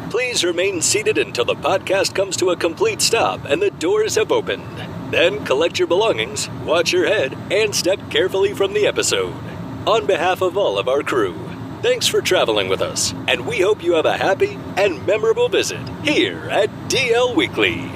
Please remain seated until the podcast comes to a complete stop and the doors have opened. Then collect your belongings, watch your head, and step carefully from the episode. On behalf of all of our crew, thanks for traveling with us, and we hope you have a happy and memorable visit here at DL Weekly.